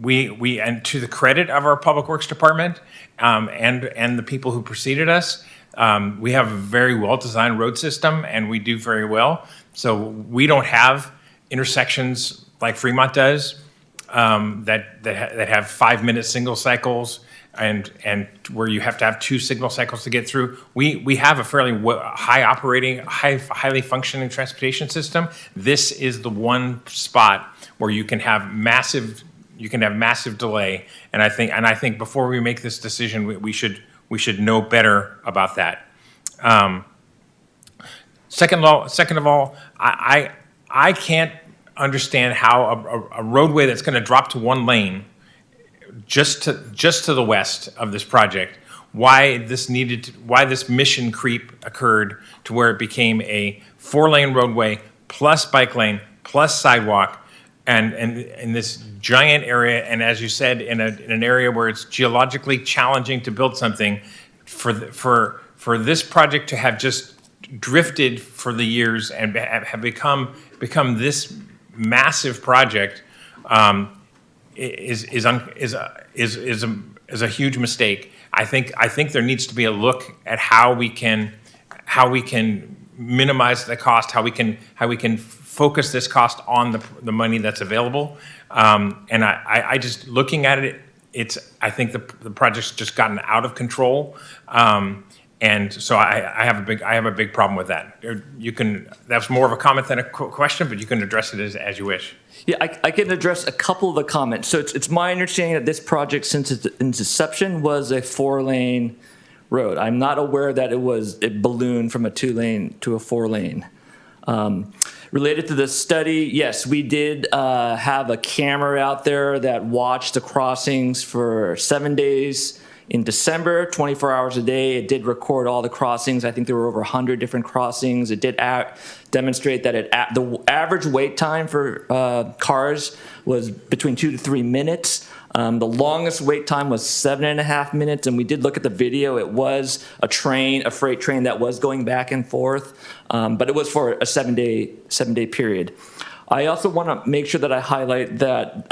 We and to the credit of our Public Works Department and the people who preceded us, we have a very well-designed road system, and we do very well. So we don't have intersections like Fremont does that have 5-minute single cycles and where you have to have 2 signal cycles to get through. We have a fairly highly functioning transportation system. This is the one spot where you can have massive delay, and I think before we make this decision, we should know better about that. Second of all, I can't understand how a roadway that's going to drop to 1 lane just to the west of this project, why this mission creep occurred to where it became a 4-lane roadway plus bike lane plus sidewalk, and in this giant area, and as you said, in an area where it's geologically challenging to build something, for this project to have just drifted for the years and have become this massive project is a huge mistake. I think there needs to be a look at how we can minimize the cost, how we can focus this cost on the money that's available. And I just looking at it, I think the project's just gotten out of control. And so I have a big problem with that. That's more of a comment than a question, but you can address it as you wish. Yeah, I can address a couple of the comments. So it's my understanding that this project, since its inception, was a 4-lane road. I'm not aware that it ballooned from a 2-lane to a 4-lane. Related to the study, yes, we did have a camera out there that watched the crossings for 7 days in December, 24 hours a day. It did record all the crossings. I think there were over 100 different crossings. It did demonstrate that the average wait time for cars was between 2 to 3 minutes. The longest wait time was 7.5 minutes, and we did look at the video. It was a freight train that was going back and forth, but it was for a 7-day period. I also want to make sure that I highlight that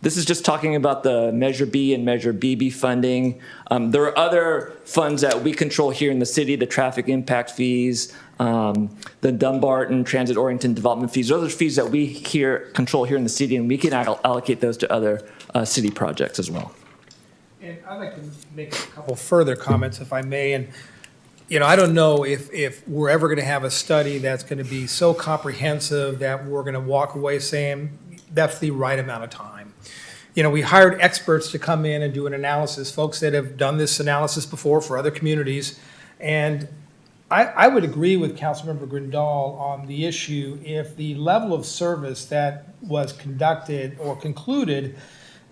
this is just talking about the Measure B and Measure BB funding. There are other funds that we control here in the city, the traffic impact fees, the Dumbarton Transit-Oriented Development fees. Those are fees that we control here in the city, and we can allocate those to other city projects as well. And I'd like to make a couple further comments, if I may. And, I don't know if we're ever going to have a study that's going to be so comprehensive that we're going to walk away saying that's the right amount of time. We hired experts to come in and do an analysis, folks that have done this analysis before for other communities. And I would agree with Councilmember Grindal on the issue if the level of service that was conducted or concluded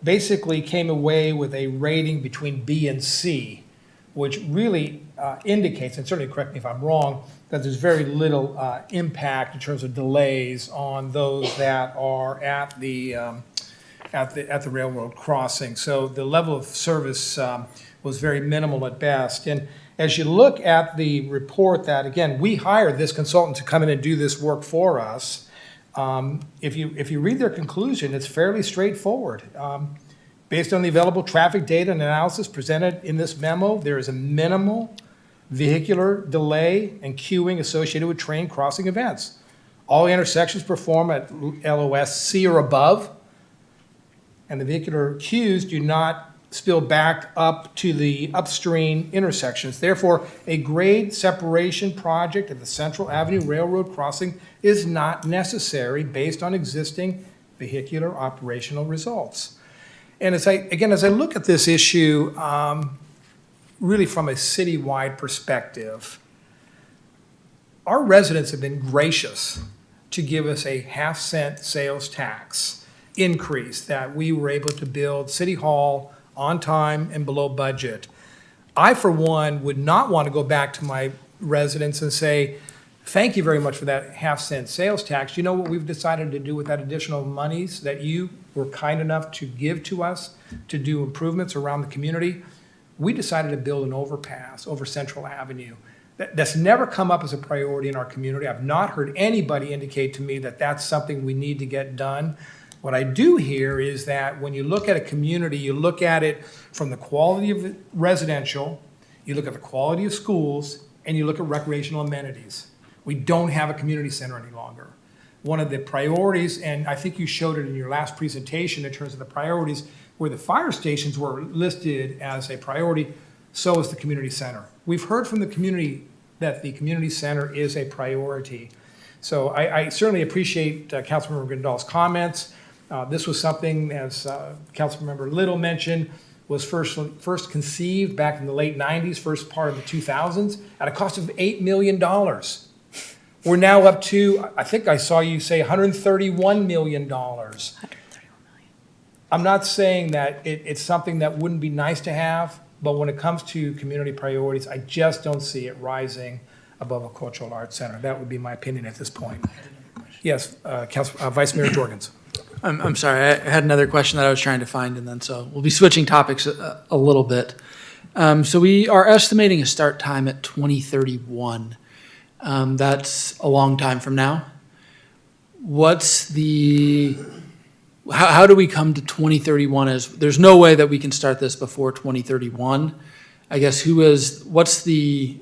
basically came away with a rating between B and C, which really indicates, and certainly correct me if I'm wrong, that there's very little impact in terms of delays on those that are at the railroad crossing. So the level of service was very minimal at best. And as you look at the report that, again, we hired this consultant to come in and do this work for us, if you read their conclusion, it's fairly straightforward. Based on the available traffic data and analysis presented in this memo, there is a minimal vehicular delay and queuing associated with train crossing events. All intersections perform at LOS C or above, and the vehicular queues do not spill back up to the upstream intersections. Therefore, a grade separation project at the Central Avenue Railroad crossing is not necessary based on existing vehicular operational results. And as I look at this issue, really from a citywide perspective, our residents have been gracious to give us a half-cent sales tax increase that we were able to build City Hall on time and below budget. I, for one, would not want to go back to my residents and say, thank you very much for that half-cent sales tax. You know what we've decided to do with that additional monies that you were kind enough to give to us to do improvements around the community? We decided to build an overpass over Central Avenue That's never come up as a priority in our community. I've not heard anybody indicate to me that that's something we need to get done. What I do hear is that when you look at a community, you look at it from the quality of residential, you look at the quality of schools, and you look at recreational amenities. We don't have a community center any longer. One of the priorities, and I think you showed it in your last presentation in terms of the priorities, where the fire stations were listed as a priority, so is the community center. We've heard from the community that the community center is a priority. So I certainly appreciate Councilmember Gondal's comments. This was something, as Councilmember Little mentioned, was first conceived back in the late 90s, first part of the 2000s, at a cost of $8 million. We're now up to, I think I saw you say $131 million. I'm not saying that it's something that wouldn't be nice to have, but when it comes to community priorities, I just don't see it rising above a cultural arts center. That would be my opinion at this point. Yes, Vice Mayor Jorgens. I'm sorry, I had another question that I was trying to find, and then so we'll be switching topics a little bit. So we are estimating a start time at 2031. That's a long time from now. How do we come to 2031 there's no way that we can start this before 2031? I guess what's the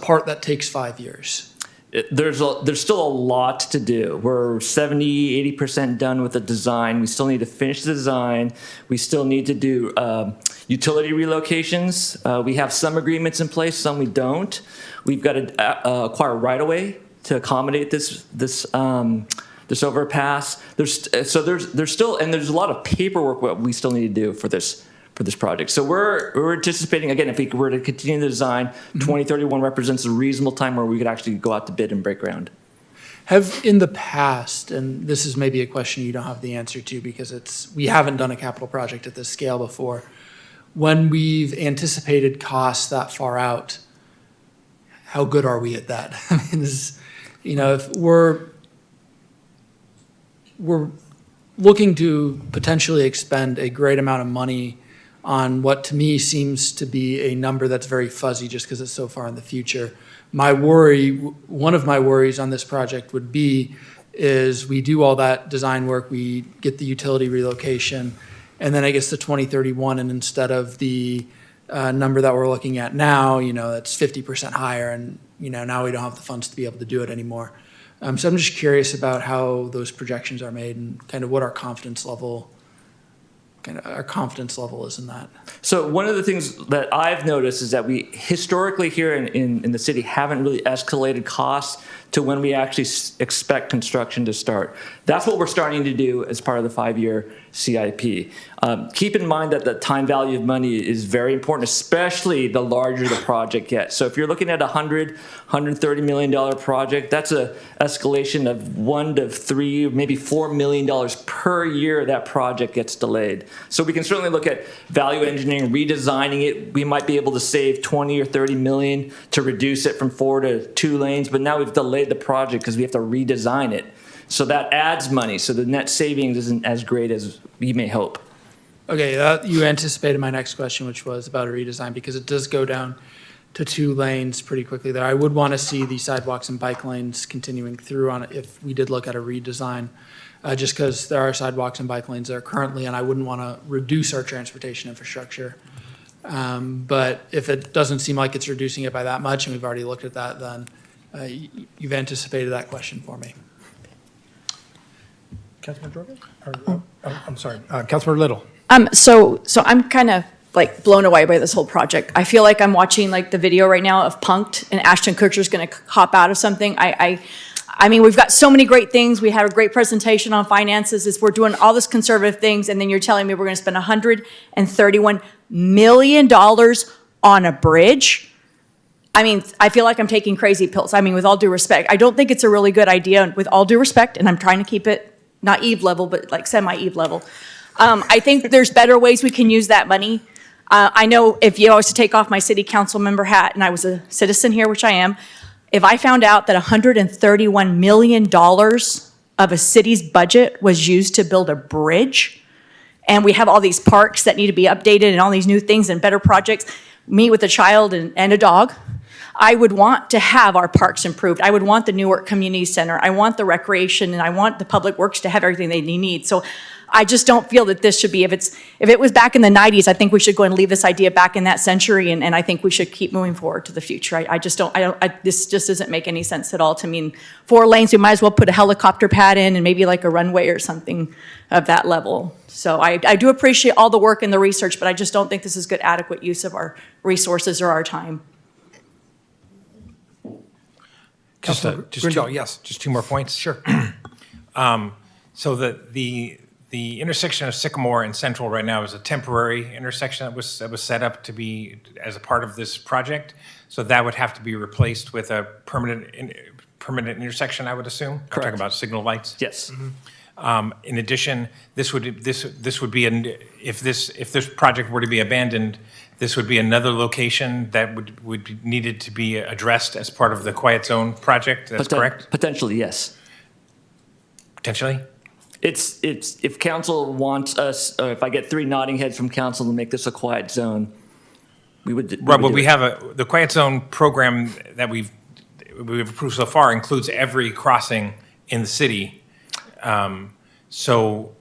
part that takes 5 years? There's still a lot to do. We're 70, 80% done with the design. We still need to finish the design. We still need to do utility relocations. We have some agreements in place, some we don't. We've got to acquire right-of-way to accommodate this overpass. There's still, and there's a lot of paperwork what we still need to do for this project. So we're anticipating, again, if we were to continue the design, 2031 represents a reasonable time where we could actually go out to bid and break ground. Have in the past, and this is maybe a question you don't have the answer to because we haven't done a capital project at this scale before, when we've anticipated costs that far out, how good are we at that? I mean, if we're looking to potentially expend a great amount of money on what to me seems to be a number that's very fuzzy just because it's so far in the future. One of my worries on this project would be is we do all that design work, we get the utility relocation, and then I guess the 2031, and instead of the number that we're looking at now, that's 50% higher, and now we don't have the funds to be able to do it anymore. So I'm just curious about how those projections are made and kind of what our confidence level is in that. So one of the things that I've noticed is that we historically here in the city haven't really escalated costs to when we actually expect construction to start. That's what we're starting to do as part of the 5-year CIP. Keep in mind that the time value of money is very important, especially the larger the project gets. So if you're looking at $130 million project, that's an escalation of $1 to $3, maybe $4 million per year that project gets delayed. So we can certainly look at value engineering, redesigning it. We might be able to save 20 or 30 million to reduce it from 4 to 2 lanes, but now we've delayed the project because we have to redesign it. So that adds money. So the net savings isn't as great as we may hope. Okay, you anticipated my next question, which was about a redesign, because it does go down to 2 lanes pretty quickly there. I would want to see the sidewalks and bike lanes continuing through on it if we did look at a redesign, just because there are sidewalks and bike lanes there currently, and I wouldn't want to reduce our transportation infrastructure. But if it doesn't seem like it's reducing it by that much, and we've already looked at that, then you've anticipated that question for me. Councilman Jorgens? I'm sorry, Councilman Little. So I'm kind of like blown away by this whole project. I feel like I'm watching like the video right now of Punk'd and Ashton Kutcher's going to hop out of something. I mean, we've got so many great things. We had a great presentation on finances. We're doing all this conservative things, and then you're telling me we're going to spend $131 million on a bridge. I mean, I feel like I'm taking crazy pills. I mean, with all due respect, I don't think it's a really good idea. With all due respect, and I'm trying to keep it not Eve level, but like semi-Eve level. I think there's better ways we can use that money. I know if I was to take off my city council member hat and I was a citizen here, which I am, if I found out that $131 million of a city's budget was used to build a bridge, and we have all these parks that need to be updated and all these new things and better projects, me with a child and a dog, I would want to have our parks improved. I would want the Newark Community Center. I want the recreation, and I want the public works to have everything they need. So I just don't feel that this should be, if it was back in the 90s, I think we should go and leave this idea back in that century, and I think we should keep moving forward to the future. This just doesn't make any sense at all to me. 4 lanes, we might as well put a helicopter pad in and maybe like a runway or something of that level. So I do appreciate all the work and the research, but I just don't think this is good, adequate use of our resources or our time. Councilor just Grindal, two- yes. Just 2 more points. Sure. So the intersection of Sycamore and Central right now is a temporary intersection that was set up to be as a part of this project. So that would have to be replaced with a permanent intersection, I would assume. I'm Correct. talking about signal lights. Yes. In addition, this would be if this project were to be abandoned, this would be another location that would be needed to be addressed as part of the Quiet Zone project. That's correct? Potentially, yes. Potentially. It's if council wants us, or if I get 3 nodding heads from council to make this a quiet zone, we would. Right, but we have the Quiet Zone program that we've approved so far includes every crossing in the city. So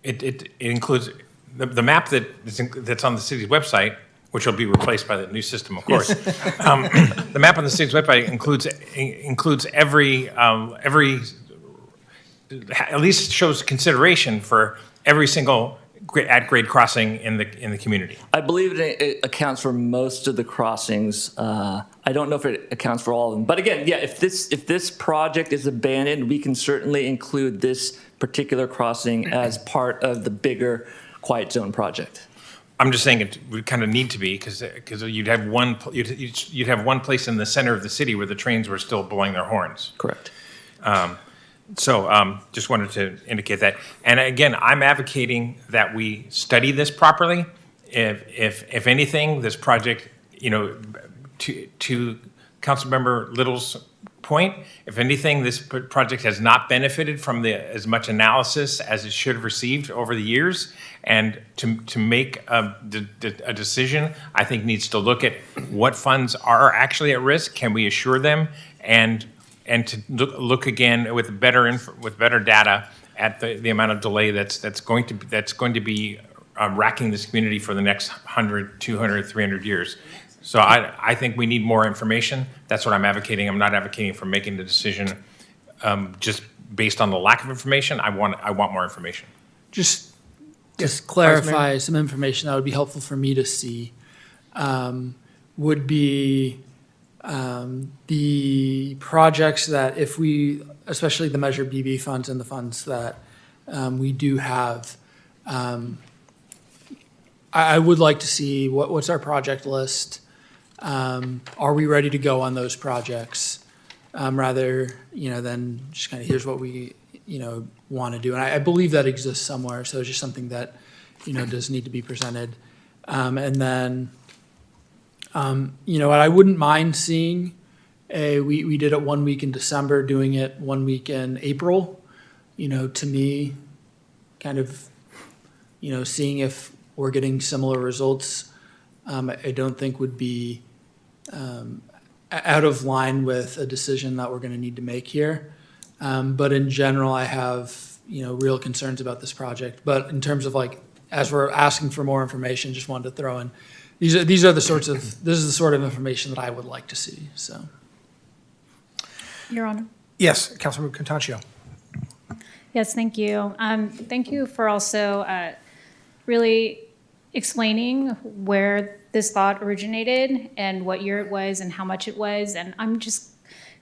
it includes the map that's on the city's website, which will be replaced by the new system, of course. The map on the city's website includes every at least shows consideration for every single at-grade crossing in the community. I believe it accounts for most of the crossings. I don't know if it accounts for all of them. But again, yeah, if this project is abandoned, we can certainly include this particular crossing as part of the bigger Quiet Zone project. I'm just saying it would kind of need to be because you'd have one place in the center of the city where the trains were still blowing their horns. Correct. So just wanted to indicate that. And again, I'm advocating that we study this properly. If anything, this project, to Councilmember Little's point, if anything, this project has not benefited from as much analysis as it should have received over the years. And to make a decision, I think needs to look at what funds are actually at risk. Can we assure them? And to look again with better data at the amount of delay that's going to be racking this community for the next 100, 200, 300 years. So I think we need more information. That's what I'm advocating. I'm not advocating for making the decision just based on the lack of information. I want more information. Just Yes, clarify some information that would be helpful for me to see, would be the projects that if we, especially the Measure BB funds and the funds that we do have, I would like to see what's our project list. Are we ready to go on those projects? Rather, than just kind of here's what we, want to do. And I believe that exists somewhere, so it's just something that, does need to be presented. And then, what I wouldn't mind seeing, we did it 1 week in December, doing it 1 week in April. To me, kind of, seeing if we're getting similar results, I don't think would be out of line with a decision that we're going to need to make here. But in general, I have, real concerns about this project. But in terms of as we're asking for more information, just wanted to throw in, this is the sort of information that I would like to see, so. Your Honor. Yes, Councilmember Contaccio. Yes, thank you. Thank you for also really explaining where this thought originated and what year it was and how much it was. And I'm just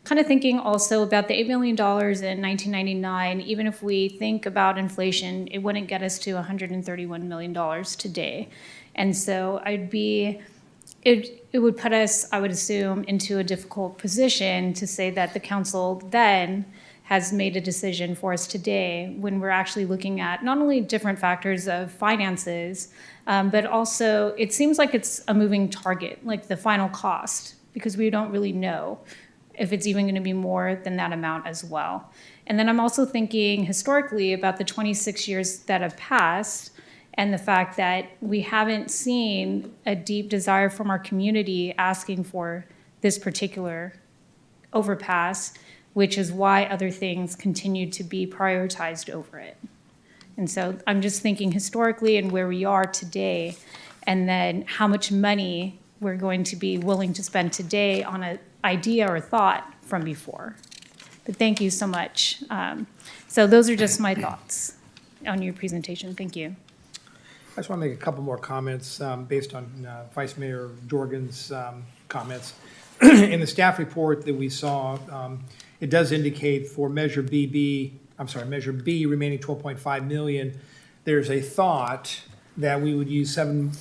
kind of thinking also about the $8 million in 1999. Even if we think about inflation, it wouldn't get us to $131 million today. And so it would put us, I would assume, into a difficult position to say that the council then has made a decision for us today when we're actually looking at not only different factors of finances, but also it seems like it's a moving target, like the final cost, because we don't really know if it's even going to be more than that amount as well. And then I'm also thinking historically about the 26 years that have passed and the fact that we haven't seen a deep desire from our community asking for this particular overpass, which is why other things continue to be prioritized over it. And so I'm just thinking historically and where we are today, and then how much money we're going to be willing to spend today on an idea or thought from before. But thank you so much. So those are just my thoughts on your presentation. Thank you. I just want to make a couple more comments based on Vice Mayor Jorgen's comments. In the staff report that we saw, it does indicate for Measure B remaining 12.5 million, there's a thought that we would use 7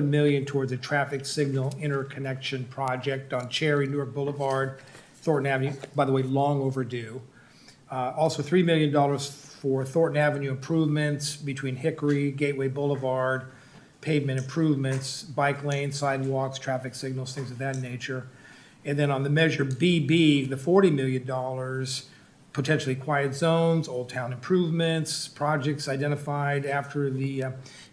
million towards a traffic signal interconnection project on Cherry, Newark Boulevard, Thornton Avenue, by the way, long overdue. Also $3 million for Thornton Avenue improvements between Hickory, Gateway Boulevard, pavement improvements, bike lanes, sidewalks, traffic signals, things of that nature. And then on the Measure BB, the $40 million, potentially quiet zones, Old Town improvements, projects identified after the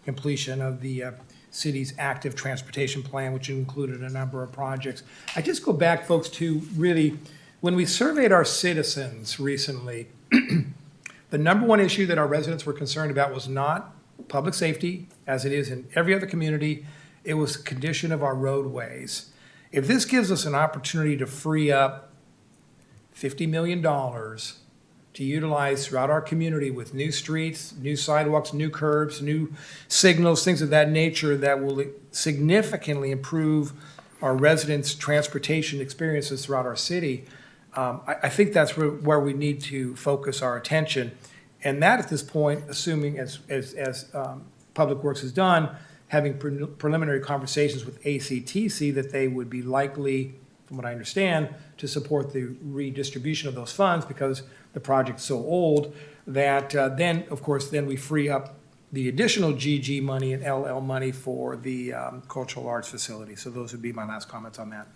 completion of the city's active transportation plan, which included a number of projects. I just go back, folks, to really, when we surveyed our citizens recently, the number one issue that our residents were concerned about was not public safety, as it is in every other community. It was the condition of our roadways. If this gives us an opportunity to free up $50 million to utilize throughout our community with new streets, new sidewalks, new curbs, new signals, things of that nature that will significantly improve our residents' transportation experiences throughout our city, I think that's where we need to focus our attention. And that at this point, assuming as Public Works has done, having preliminary conversations with ACTC that they would be likely, from what I understand, to support the redistribution of those funds because the project's so old that then, of course, then we free up the additional GG money and LL money for the cultural arts facility. So those would be my last comments on that.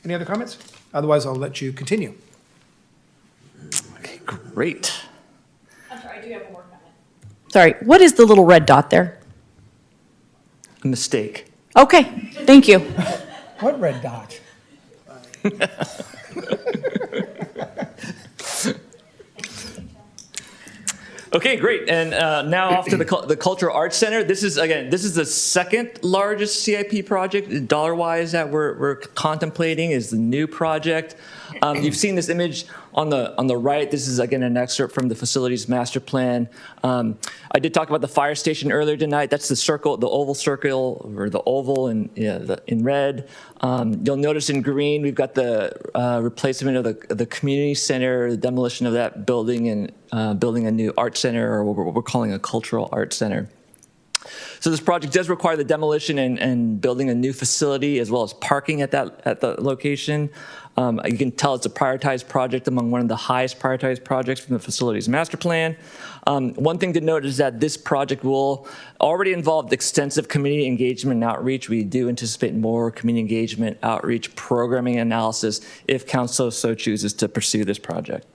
Any other comments? Otherwise, I'll let you continue. Okay, great. I'm sorry, I do have one more comment. Sorry, what is the little red dot there? A mistake. Okay, thank you. What red dot? Okay, great. And now off to the Cultural Arts Center. This is the second largest CIP project dollar-wise that we're contemplating is the new project. You've seen this image on the right. This is, again, an excerpt from the facilities master plan. I did talk about the fire station earlier tonight. That's the circle, the oval circle, or the oval in red. You'll notice in green, we've got the replacement of the community center, the demolition of that building, and building a new art center, or what we're calling a cultural arts center. So this project does require the demolition and building a new facility as well as parking at the location. You can tell it's a prioritized project among one of the highest prioritized projects from the facilities master plan. One thing to note is that this project will already involve extensive community engagement and outreach. We do anticipate more community engagement, outreach, programming analysis if council so chooses to pursue this project.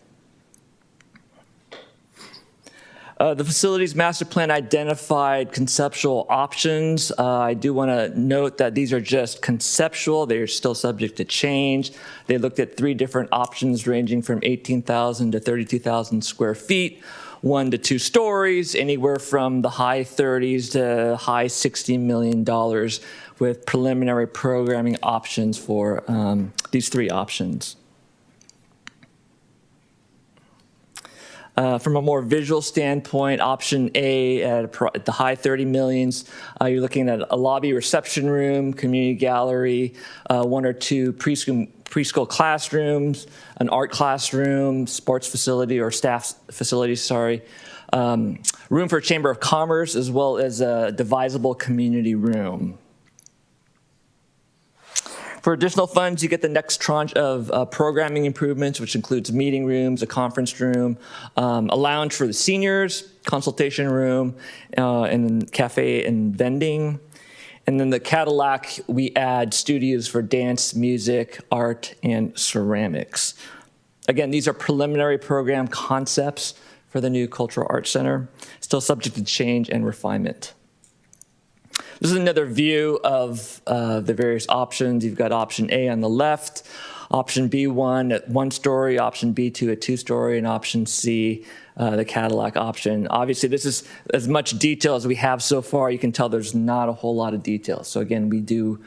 The facilities master plan identified conceptual options. I do want to note that these are just conceptual. They are still subject to change. They looked at 3 different options ranging from 18,000 to 32,000 square feet, 1 to 2 stories, anywhere from the high 30s to high $60 million with preliminary programming options for these 3 options. From a more visual standpoint, option A at the high 30 millions, you're looking at a lobby reception room, community gallery, 1 or 2 preschool classrooms, an art classroom, sports facility or staff facility, sorry, room for a chamber of commerce, as well as a divisible community room. For additional funds, you get the next tranche of programming improvements, which includes meeting rooms, a conference room, a lounge for the seniors, consultation room, and cafe and vending. And then the Cadillac, we add studios for dance, music, art, and ceramics. Again, these are preliminary program concepts for the new Cultural Arts Center, still subject to change and refinement. This is another view of the various options. You've got option A on the left, option B1 at 1-story, option B2 at 2-story, and option C, the Cadillac option. Obviously, this is as much detail as we have so far. You can tell there's not a whole lot of detail. So again, we do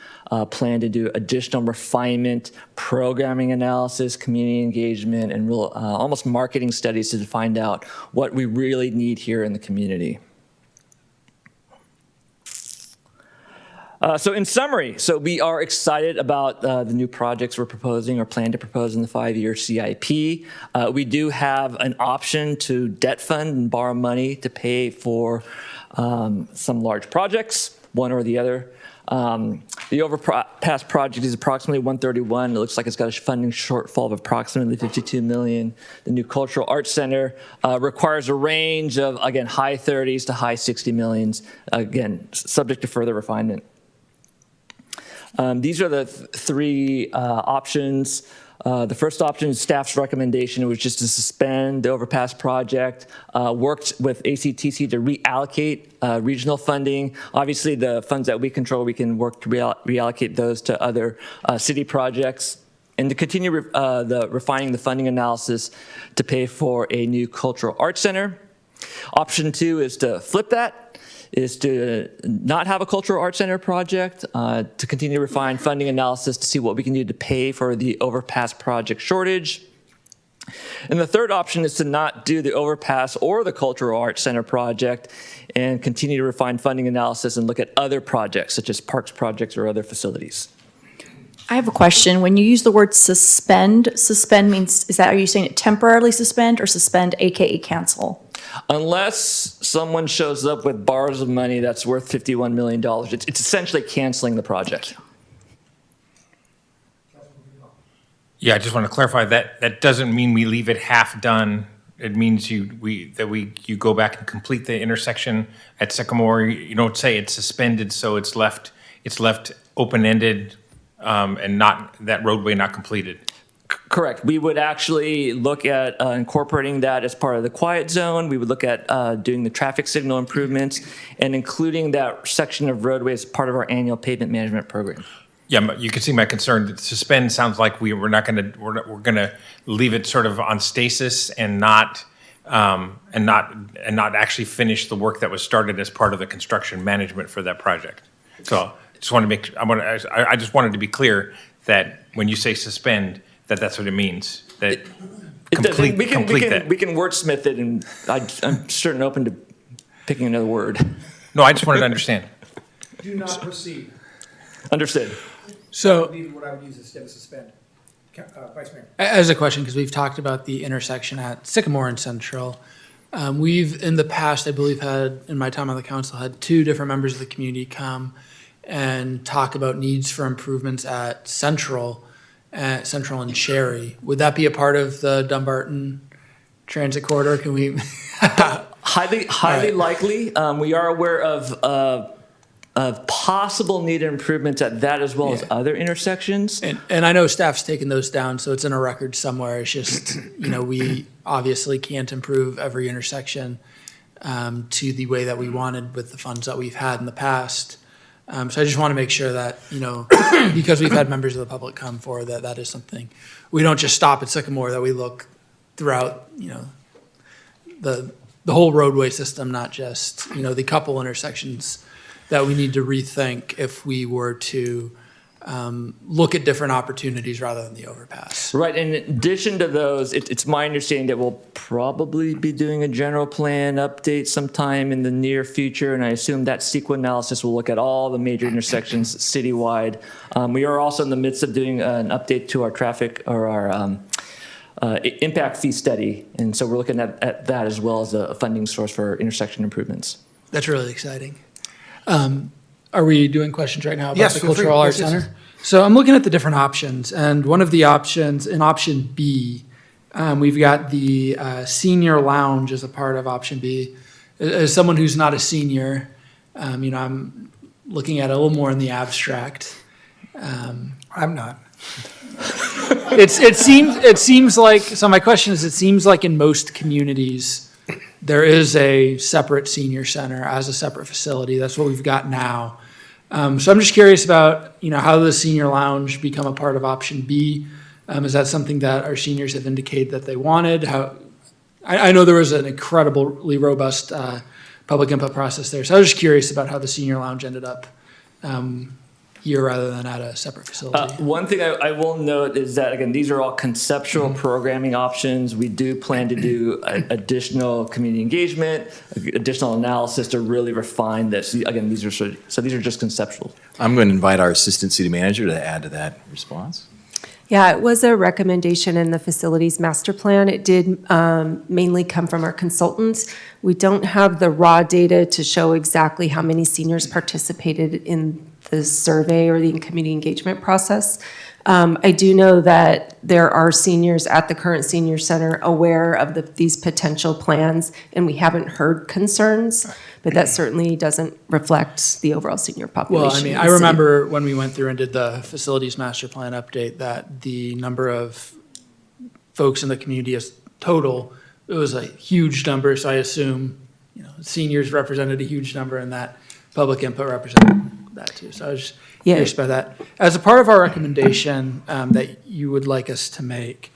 plan to do additional refinement, programming analysis, community engagement, and real almost marketing studies to find out what we really need here in the community. So in summary, so we are excited about the new projects we're proposing or plan to propose in the 5-year CIP. We do have an option to debt fund and borrow money to pay for some large projects, one or the other. The overpass project is approximately 131. It looks like it's got a funding shortfall of approximately 52 million. The new Cultural Arts Center requires a range of, again, high 30s to high 60 millions, again, subject to further refinement. These are the three options. The first option is staff's recommendation, which is to suspend the overpass project, worked with ACTC to reallocate regional funding. Obviously, the funds that we control, we can work to reallocate those to other city projects, and to continue refining the funding analysis to pay for a new cultural arts center. Option 2 is to flip that, is to not have a cultural arts center project, to continue to refine funding analysis to see what we can do to pay for the overpass project shortage. And the third option is to not do the overpass or the cultural arts center project and continue to refine funding analysis and look at other projects such as parks projects or other facilities. I have a question. When you use the word suspend means, are you saying it temporarily suspend or suspend AKA cancel? Unless someone shows up with bars of money that's worth $51 million, it's essentially canceling the project. Yeah, I just want to clarify that that doesn't mean we leave it half done. It means you go back and complete the intersection at Sycamore. You don't say it's suspended, so it's left open-ended and not that roadway not completed. Correct. We would actually look at incorporating that as part of the quiet zone. We would look at doing the traffic signal improvements and including that section of roadway as part of our annual pavement management program. Yeah, you can see my concern. That suspend sounds like we're gonna leave it sort of on stasis and not actually finish the work that was started as part of the construction management for that project. So just want to I just wanted to be clear that when you say suspend, that's what it means. That complete that. We can wordsmith it, and I'm certain open to picking another word. No, I just wanted to understand. Do not proceed. Understood. So, What I would use instead of suspend. Vice Mayor. as a question, because we've talked about the intersection at Sycamore and Central, we've in the past, I believe, in my time on the council, had 2 different members of the community come and talk about needs for improvements at Central and Cherry. Would that be a part of the Dumbarton Transit Corridor? Can we? Highly likely. We are aware of possible needed improvements at that as well as other intersections. And I know staff's taken those down, so it's in a record somewhere. It's just, we obviously can't improve every intersection to the way that we wanted with the funds that we've had in the past. So I just want to make sure that, because we've had members of the public come forward, that is something. We don't just stop at Sycamore, that we look throughout, the whole roadway system, not just, the couple intersections that we need to rethink if we were to look at different opportunities rather than the overpass. Right. In addition to those, it's my understanding that we'll probably be doing a general plan update sometime in the near future, and I assume that CEQA analysis will look at all the major intersections citywide. We are also in the midst of doing an update to our traffic or our impact fee study, and so we're looking at that as well as a funding source for intersection improvements. That's really exciting. Are we doing questions right now about Yes, the feel free. Cultural Arts Yes, yes. Center? So I'm looking at the different options, and one of the options, in option B, we've got the senior lounge as a part of option B. As someone who's not a senior, I'm looking at it a little more in the abstract. I'm not. It seems like, so my question is, it seems like in most communities, there is a separate senior center as a separate facility. That's what we've got now. So I'm just curious about, how the senior lounge become a part of option B. Is that something that our seniors have indicated that they wanted? I know there was an incredibly robust public input process there. So I was just curious about how the senior lounge ended up here rather than at a separate facility. One thing I will note is that, again, these are all conceptual programming options. We do plan to do additional community engagement, additional analysis to really refine this. Again, these are just conceptual. I'm going to invite our Assistant City Manager to add to that response. Yeah, it was a recommendation in the facilities master plan. It did mainly come from our consultants. We don't have the raw data to show exactly how many seniors participated in the survey or the community engagement process. I do know that there are seniors at the current senior center aware of these potential plans, and we haven't heard concerns, but that certainly doesn't reflect the overall senior population. Well, I mean, in the I city. remember when we went through and did the facilities master plan update that the number of folks in the community as total, it was a huge number. So I assume, seniors represented a huge number and that public input represented that too. So I was just curious about that. As a part of our recommendation that you would like us to make,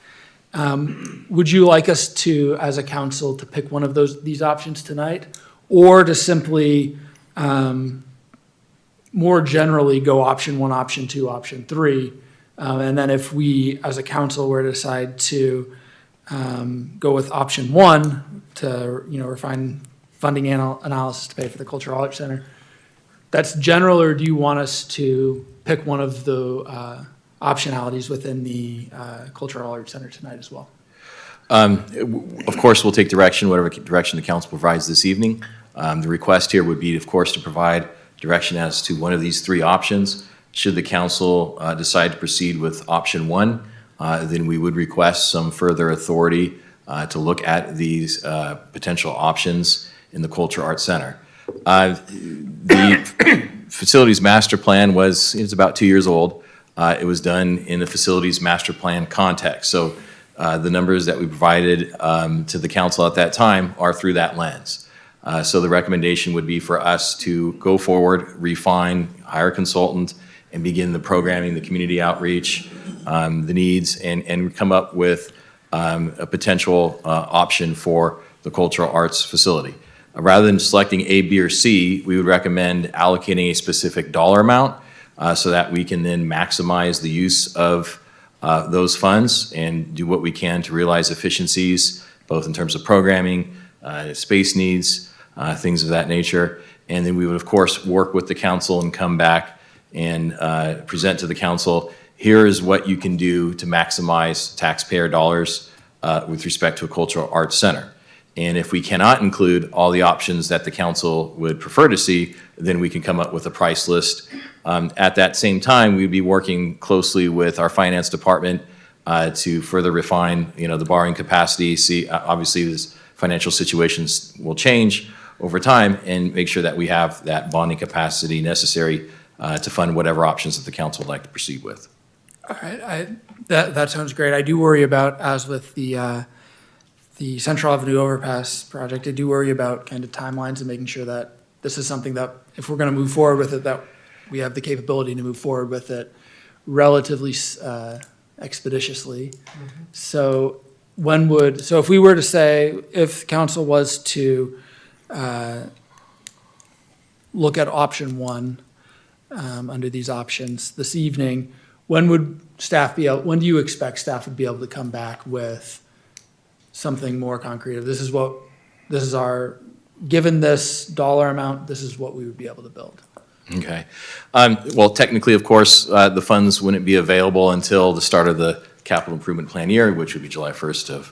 would you like us to, as a council, to pick one of these options tonight? Or to simply more generally go option 1, option 2, option 3. And then if we, as a council, were to decide to go with option 1 to refine funding analysis to pay for the Cultural Arts Center, that's general, or do you want us to pick one of the optionalities within the Cultural Arts Center tonight as well? Of course, we'll take direction, whatever direction the council provides this evening. The request here would be, of course, to provide direction as to one of these 3 options. Should the council decide to proceed with option 1, then we would request some further authority to look at these potential options in the Cultural Arts Center. The facilities master plan it's about 2 years old. It was done in the facilities master plan context. So the numbers that we provided to the council at that time are through that lens. So the recommendation would be for us to go forward, refine, hire a consultant, and begin the programming, the community outreach, the needs, and come up with a potential option for the cultural arts facility. Rather than selecting A, B, or C, we would recommend allocating a specific dollar amount so that we can then maximize the use of those funds and do what we can to realize efficiencies, both in terms of programming, space needs, things of that nature. And then we would, of course, work with the council and come back and present to the council, here is what you can do to maximize taxpayer dollars with respect to a cultural arts center. And if we cannot include all the options that the council would prefer to see, then we can come up with a price list. At that same time, we'd be working closely with our finance department to further refine, the borrowing capacity. See, obviously, this financial situations will change over time, and make sure that we have that bonding capacity necessary to fund whatever options that the council would like to proceed with. All right, that sounds great. I do worry about, as with the Central Avenue Overpass project, I do worry about kind of timelines and making sure that this is something that, if we're going to move forward with it, that we have the capability to move forward with it relatively expeditiously. Mm-hmm. So if we were to say, if council was to look at option 1 under these options this evening, when do you expect staff would be able to come back with something more concrete? Given this dollar amount, this is what we would be able to build. Okay. Well, technically, of course, the funds wouldn't be available until the start of the capital improvement plan year, which would be July 1st of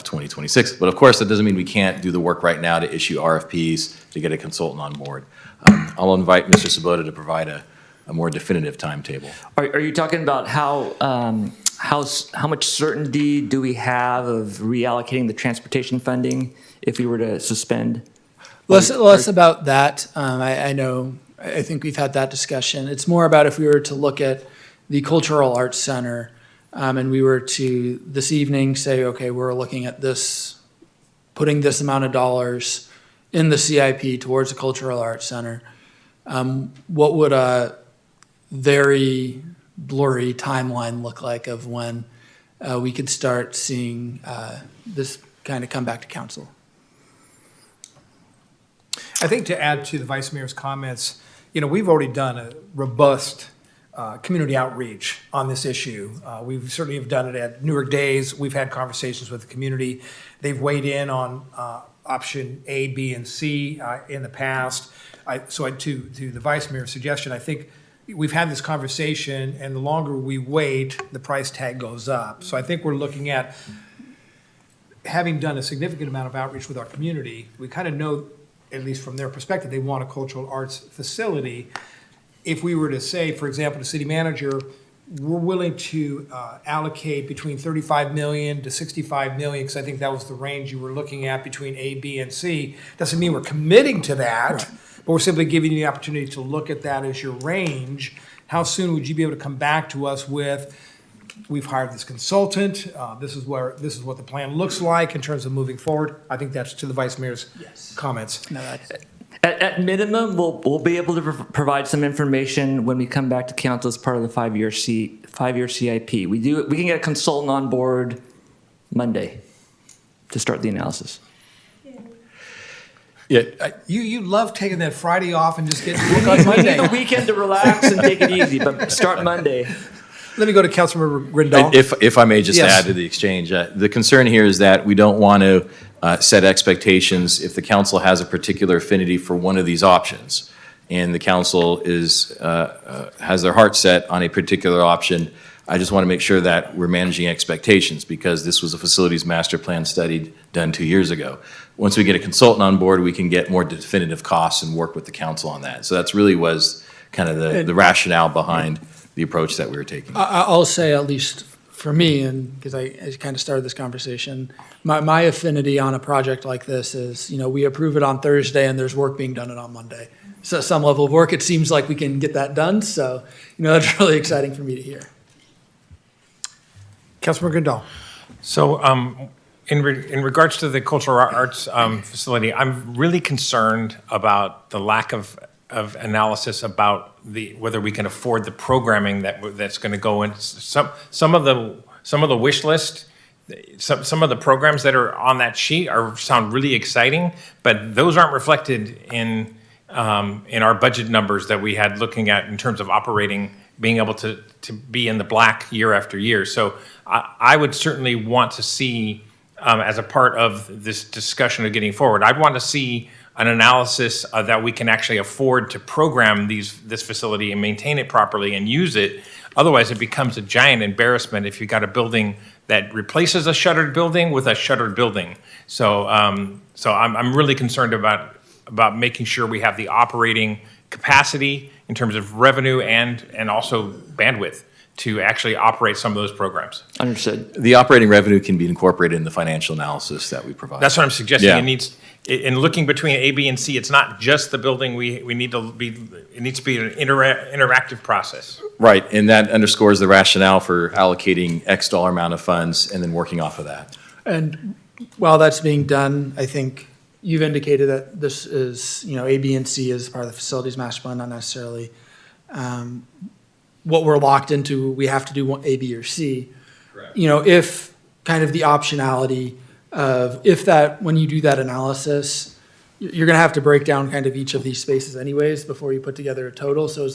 2026. But of course, that doesn't mean we can't do the work right now to issue RFPs to get a consultant on board. I'll invite Mr. Sabota to provide a more definitive timetable. Are you talking about how much certainty do we have of reallocating the transportation funding if we were to suspend? Less about that. I think we've had that discussion. It's more about if we were to look at the Cultural Arts Center and we were to this evening say, okay, we're looking at this, putting this amount of dollars in the CIP towards the Cultural Arts Center. what would a very blurry timeline look like of when we could start seeing this kind of come back to council? I think to add to the Vice Mayor's comments, we've already done a robust community outreach on this issue. We certainly have done it at Newark Days. We've had conversations with the community. They've weighed in on option A, B, and C in the past. To the Vice Mayor's suggestion, I think we've had this conversation, and the longer we wait, the price tag goes up. So I think we're looking at, having done a significant amount of outreach with our community, we kind of know, at least from their perspective, they want a cultural arts facility. If we were to say, for example, to city manager, we're willing to allocate between 35 million to 65 million, because I think that was the range you were looking at between A, B, and C. Doesn't mean we're committing to that, but we're simply giving you the opportunity to look at that as your range. How soon would you be able to come back to us with, we've hired this consultant, this is what the plan looks like in terms of moving forward? I think that's to the Vice Mayor's comments. No, that's, At minimum, we'll be able to provide some information when we come back to council as part of the five-year CIP. We can get a consultant on board Monday to start the analysis. Yeah, You love taking that Friday off and just getting to work We on need Monday. the weekend to relax and take it easy, but start Monday. Let me go to Councilmember Rendell. if I may just Yes. add to the exchange, the concern here is that we don't want to set expectations if the council has a particular affinity for one of these options, and the council has their heart set on a particular option. I just want to make sure that we're managing expectations, because this was a facilities master plan study done 2 years ago. Once we get a consultant on board, we can get more definitive costs and work with the council on that. So that's really was kind of the rationale behind the approach that we were taking. I'll say, at least for me, and because I kind of started this conversation, my affinity on a project like this is, we approve it on Thursday and there's work being done on Monday. So some level of work, it seems like we can get that done. So, that's really exciting for me to hear. Councilmember Rendell. So in regards to the cultural arts facility, I'm really concerned about the lack of analysis about whether we can afford the programming that's going to go in. Some of the wish list, some of the programs that are on that sheet sound really exciting, but those aren't reflected in our budget numbers that we had looking at in terms of operating, being able to be in the black year after year. So I would certainly want to see, as a part of this discussion of getting forward, I'd want to see an analysis that we can actually afford to program this facility and maintain it properly and use it. Otherwise, it becomes a giant embarrassment if you've got a building that replaces a shuttered building with a shuttered building. So, I'm really concerned about making sure we have the operating capacity in terms of revenue and also bandwidth to actually operate some of those programs. Understood. The operating revenue can be incorporated in the financial analysis that we provide. That's what I'm suggesting. Yeah. In looking between A, B, and C, it's not just the building. We need to be. It needs to be an interactive process. Right, and that underscores the rationale for allocating X dollar amount of funds and then working off of that. And while that's being done, I think you've indicated that this is, A, B, and C is part of the facilities master plan, not necessarily what we're locked into. We have to do A, B, or C. Correct. If kind of the optionality of when you do that analysis, you're going to have to break down kind of each of these spaces anyways before you put together a total. So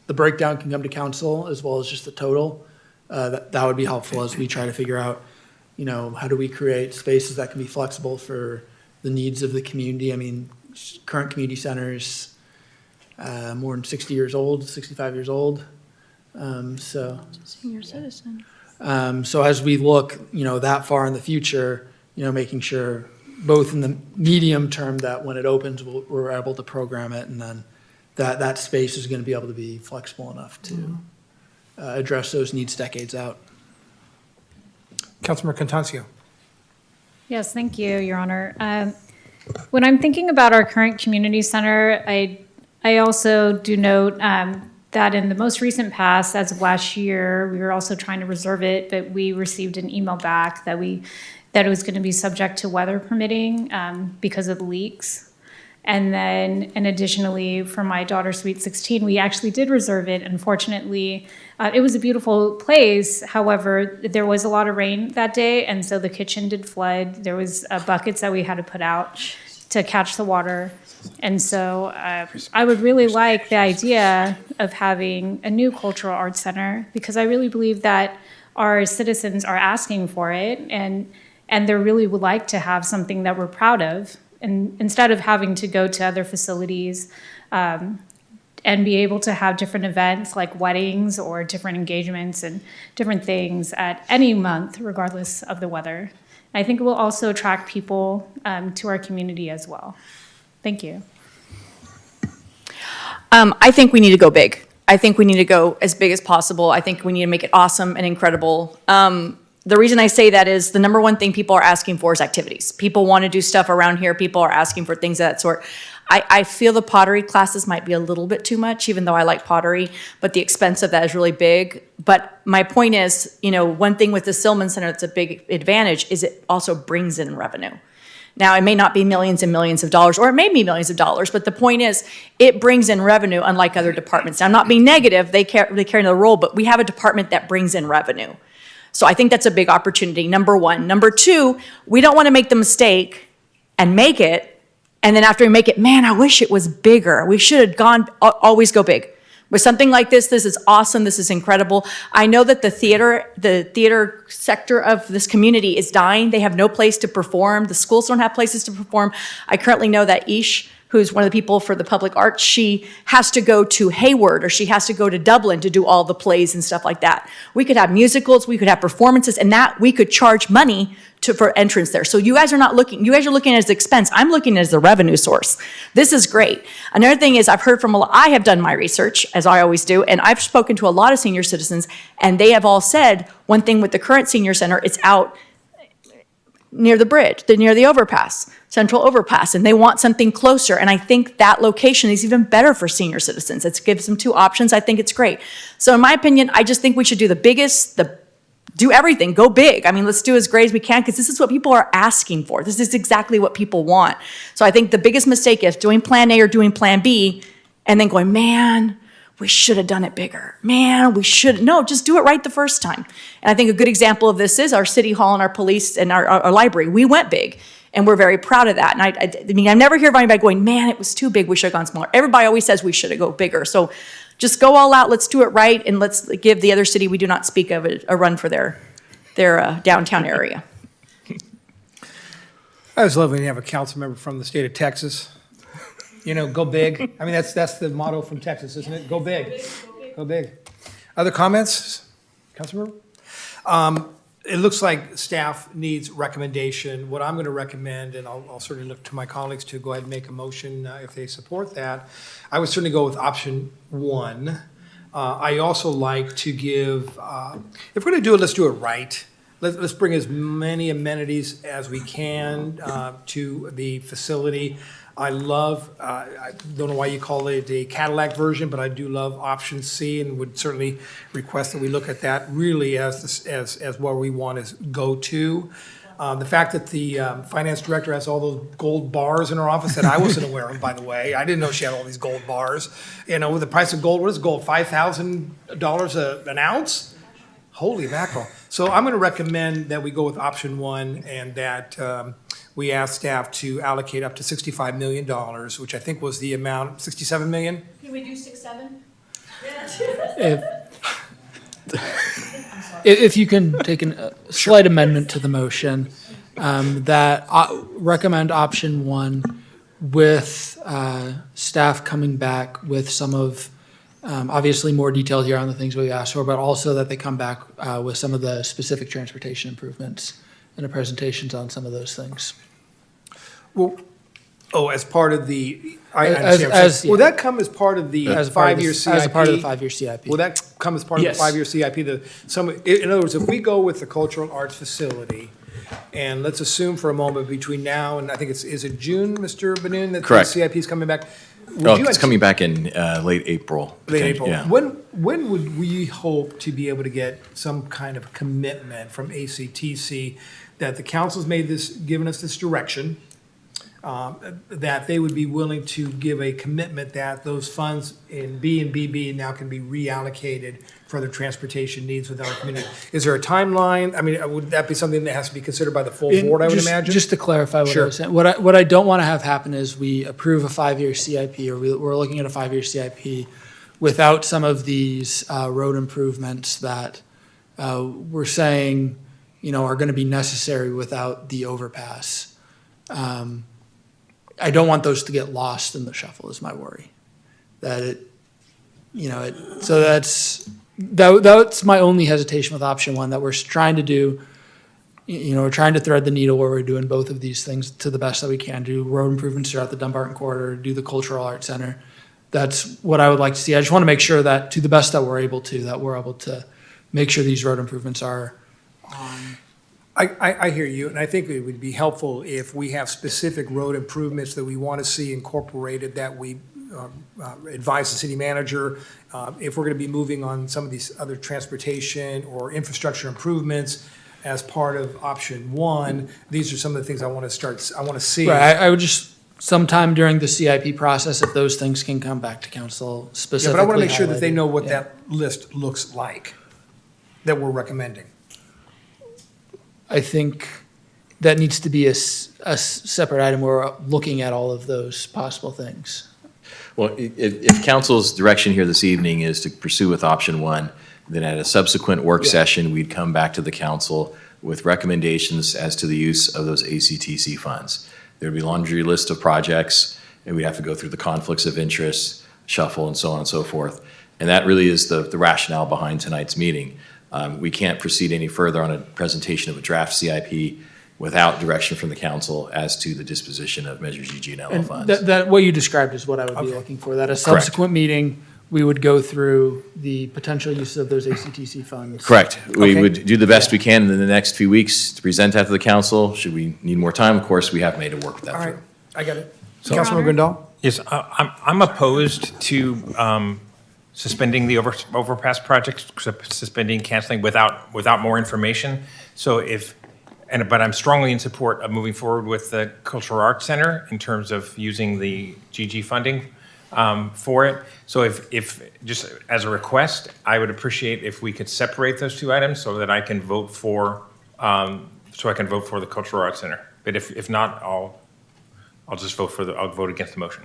the breakdown can come to council as well as just the total. That would be helpful as we try to figure out, how do we create spaces that can be flexible for the needs of the community. I mean, current community centers, more than 60 years old, 65 years old. Senior citizen. So as we look, that far in the future, making sure both in the medium term that when it opens, we're able to program it, and then that space is going to be able to be flexible enough to address those needs decades out. Councilmember Contancio. Yes, thank you, Your Honor. When I'm thinking about our current community center, I also do note that in the most recent past, as of last year, we were also trying to reserve it, but we received an email back that it was going to be subject to weather permitting because of the leaks. And then, and additionally, for my daughter's Sweet 16, we actually did reserve it. Unfortunately, it was a beautiful place. However, there was a lot of rain that day, and so the kitchen did flood. There was buckets that we had to put out to catch the water. And so I would really like the idea of having a new cultural arts center, because I really believe that our citizens are asking for it, and they really would like to have something that we're proud of. And instead of having to go to other facilities and be able to have different events like weddings or different engagements and different things at any month, regardless of the weather. I think it will also attract people to our community as well. Thank you. I think we need to go big. I think we need to go as big as possible. I think we need to make it awesome and incredible. The reason I say that is the number one thing people are asking for is activities. People want to do stuff around here. People are asking for things of that sort. I feel the pottery classes might be a little bit too much, even though I like pottery, but the expense of that is really big. But my point is, one thing with the Silman Center that's a big advantage is it also brings in revenue. Now, it may not be millions and millions of dollars, or it may be millions of dollars, but the point is, it brings in revenue, unlike other departments. Now, I'm not being negative, they carry the role, but we have a department that brings in revenue. So I think that's a big opportunity, number one. Number two, we don't want to make the mistake and make it, and then after we make it, man, I wish it was bigger. We should have always go big. With something like this is awesome, this is incredible. I know that the theater sector of this community is dying. They have no place to perform. The schools don't have places to perform. I currently know that Ish, who's one of the people for the public arts, she has to go to Hayward or she has to go to Dublin to do all the plays and stuff like that. We could have musicals, we could have performances, and that we could charge money for entrance there. So you guys are looking at it as expense. I'm looking at it as the revenue source. This is great. Another thing is I've heard from I have done my research, as I always do, and I've spoken to a lot of senior citizens, and they have all said one thing with the current senior center, it's out near the bridge, near the overpass, central overpass, and they want something closer. And I think that location is even better for senior citizens. It gives them two options. I think it's great. So in my opinion, I just think we should do the biggest, do everything, go big. I mean, let's do as great as we can, because this is what people are asking for. This is exactly what people want. So I think the biggest mistake is doing plan A or doing plan B and then going, man, we should have done it bigger. Man, we should. No, just do it right the first time. And I think a good example of this is our city hall and our police and our library. We went big, and we're very proud of that. And I mean, I never hear anybody going, man, it was too big, we should have gone smaller. Everybody always says we should have gone bigger. So just go all out, let's do it right, and let's give the other city we do not speak of a run for their downtown area. That was lovely to have a council member from the state of Texas. Go big. I mean, that's the motto from Texas, isn't it? Go big. Go big. Other comments, Councilmember? It looks like staff needs recommendation. What I'm going to recommend, and I'll certainly look to my colleagues to go ahead and make a motion if they support that, I would certainly go with option one. I also like to give, if we're going to do it, let's do it right. Let's bring as many amenities as we can to the facility. I don't know why you call it a Cadillac version, but I do love option C and would certainly request that we look at that really as where we want to go to. The fact that the finance director has all those gold bars in her office that I wasn't aware of, by the way. I didn't know she had all these gold bars. With the price of gold, what is gold, $5,000 an ounce? Holy mackerel. So I'm going to recommend that we go with option one and that we ask staff to allocate up to $65 million, which I think was the amount, $67 million? Can we do 6-7? If you can take a slight amendment to the motion, that recommend option one with staff coming back with some of, obviously more detail here on the things we asked for, but also that they come back with some of the specific transportation improvements and the presentations on some of those things. Well, as part of the, I understand. Will that come as part of the five-year CIP? As a part of the 5-year CIP. Will that come as part of the Yes. 5-year CIP? In other words, if we go with the cultural arts facility, and let's assume for a moment between now and, I think is it June, Mr. Benoon, that the Correct. CIP is coming back? It's coming back in late April. Late April. Yeah. When would we hope to be able to get some kind of commitment from ACTC that the council's given us this direction? that they would be willing to give a commitment that those funds in B and BB now can be reallocated for their transportation needs within our community. Is there a timeline? I mean, would that be something that has to be considered by the full board, I would imagine? Just to clarify what I Sure. was saying, what I don't want to have happen is we approve a 5-year CIP, or we're looking at a 5-year CIP without some of these road improvements that we're saying, are going to be necessary without the overpass. I don't want those to get lost in the shuffle is my worry. So that's my only hesitation with option one, that we're trying to do, we're trying to thread the needle where we're doing both of these things to the best that we can, do road improvements throughout the Dumbarton Corridor, do the Cultural Arts Center. That's what I would like to see. I just want to make sure that to the best that we're able to make sure these road improvements are on. I hear you, and I think it would be helpful if we have specific road improvements that we want to see incorporated, that we advise the city manager. If we're going to be moving on some of these other transportation or infrastructure improvements as part of option one, these are some of the things I want to see. Right, I would just, sometime during the CIP process, if those things can come back to council Yeah, specifically. but I want to make sure that they highlighted. know what Yeah. that list looks like, that we're recommending. I think that needs to be a separate item where we're looking at all of those possible things. Well, if council's direction here this evening is to pursue with option one, then at a subsequent work session, we'd come back to the council with recommendations as to the use of those ACTC funds. There'd be a laundry list of projects, and we'd have to go through the conflicts of interest, shuffle, and so on and so forth. And that really is the rationale behind tonight's meeting. We can't proceed any further on a presentation of a draft CIP without direction from the council as to the disposition of Measure GG and LL And funds. that, what you described is what I would be looking for, that a subsequent meeting, we would go through the potential use of those ACTC funds. Correct. We Okay. would do the best we can in the next few weeks to present that to the council. Should we need more time, of course, we have made to work that All right, through. I got it. Your Councilman Honor? Grindal? Yes, I'm opposed to suspending the overpass project, suspending, canceling without more information. So but I'm strongly in support of moving forward with the Cultural Arts Center in terms of using the GG funding for it. So if just as a request, I would appreciate if we could separate those two items so that I can vote for the Cultural Arts Center. But if not, I'll just I'll vote against the motion.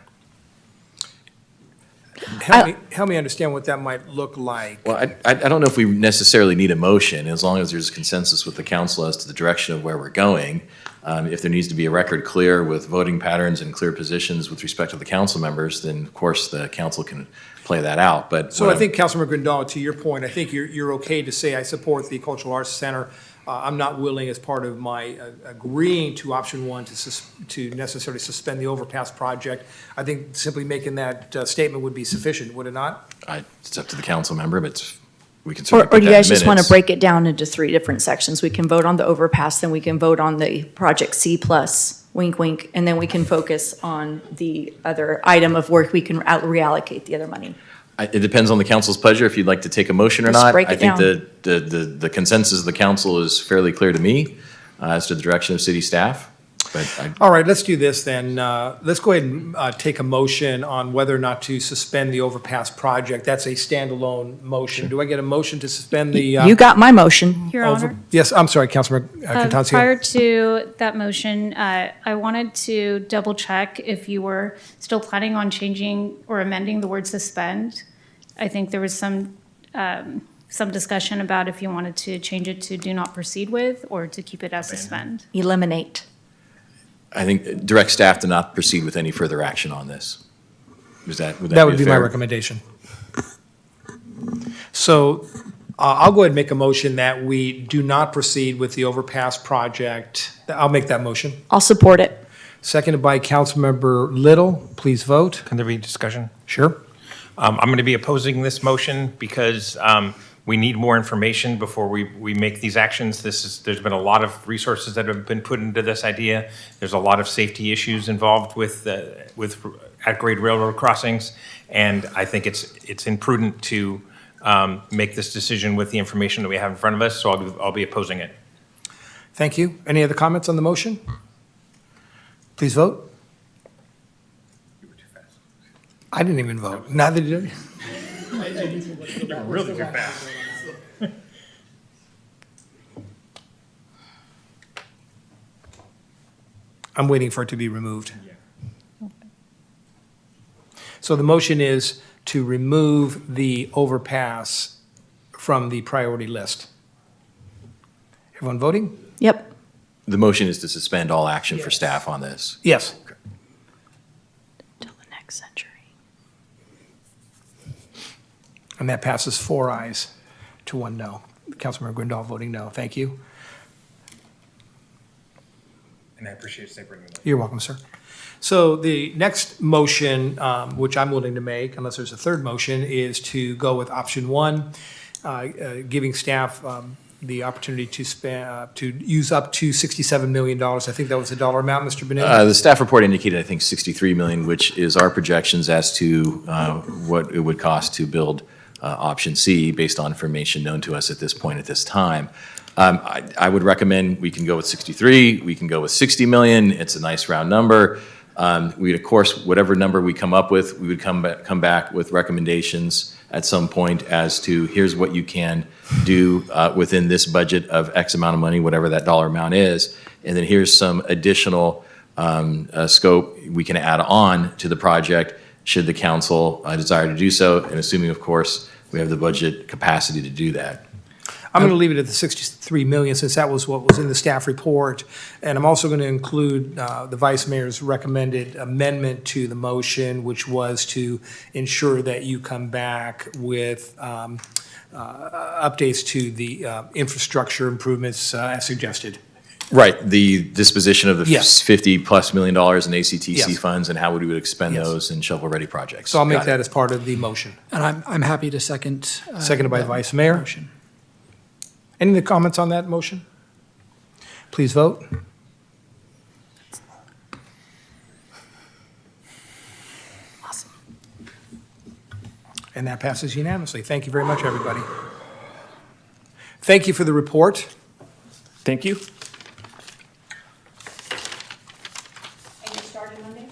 Help me understand what that might look like. Well, I don't know if we necessarily need a motion, as long as there's consensus with the council as to the direction of where we're going. If there needs to be a record clear with voting patterns and clear positions with respect to the council members, then of course the council can play that out. But So I think, Councilman Grindal, to your point, I think you're okay to say I support the Cultural Arts Center. I'm not willing, as part of my agreeing to option one, to necessarily suspend the overpass project. I think simply making that statement would be sufficient, would it not? it's up to the council member, but we can Or certainly or put do you that guys in just want to minutes. break it down into 3 different sections? We can vote on the overpass, then we can vote on the Project C plus, wink, wink, and then we can focus on the other item of work we can reallocate the other money. It depends on the council's pleasure, if you'd like to take a motion or Let's not. break it I think down. the consensus of the council is fairly clear to me as to the direction of city staff. But All right, let's do this then. Let's go ahead and take a motion on whether or not to suspend the overpass project. That's a standalone motion. Do I get a motion to suspend the? You got my motion. Your Honor? Yes, I'm sorry, Councilman Contancio. Prior to that motion, I wanted to double check if you were still planning on changing or amending the word suspend. I think there was some discussion about if you wanted to change it to do not proceed with or to keep it as suspend. Eliminate. I think direct staff to not proceed with any further action on this. Would that That would a be my fair- recommendation. So I'll go ahead and make a motion that we do not proceed with the overpass project. I'll make that motion. I'll support it. Seconded by Councilmember Little. Please vote. Can there be discussion? Sure. I'm going to be opposing this motion because we need more information before we make these actions. There's been a lot of resources that have been put into this idea. There's a lot of safety issues involved with at-grade railroad crossings, and I think it's imprudent to make this decision with the information that we have in front of us, so I'll be opposing it. Thank you. Any other comments on the motion? Please vote. I didn't even vote. Neither did you. Really too fast. I'm waiting for it to be removed. So the motion is to remove the overpass from the priority list. Everyone voting? Yep. The motion is to suspend all action for staff on this. Yes. Till the next century. And that passes 4 ayes to 1 no. Councilmember Grindal voting no. Thank you. And I appreciate separating them. You're welcome, sir. So the next motion, which I'm willing to make, unless there's a third motion, is to go with option 1, giving staff the opportunity to spend, to use up to $67 million. I think that was the dollar amount, Mr. Bonin? The staff report indicated, I think, 63 million, which is our projections as to what it would cost to build option C based on information known to us at this point, at this time. I would recommend we can go with 63, we can go with 60 million. It's a nice round number. We'd, of course, whatever number we come up with, we would come back with recommendations at some point as to here's what you can do within this budget of X amount of money, whatever that dollar amount is. And then here's some additional scope we can add on to the project should the council desire to do so, and assuming, of course, we have the budget capacity to do that. I'm going to leave it at the 63 million since that was what was in the staff report. And I'm also going to include the Vice Mayor's recommended amendment to the motion, which was to ensure that you come back with updates to the infrastructure improvements as suggested. Right, the disposition of the Yes. $50+ million in ACTC Yes. funds and how we would expend Yes. those in shovel-ready projects. So I'll make Got it. that as part of the motion. And I'm happy to second. Seconded by the that Vice Mayor. motion. Any other comments on that motion? Please vote. Awesome. And that passes unanimously. Thank you very much, everybody. Thank you for the report. Thank you. And you started Monday?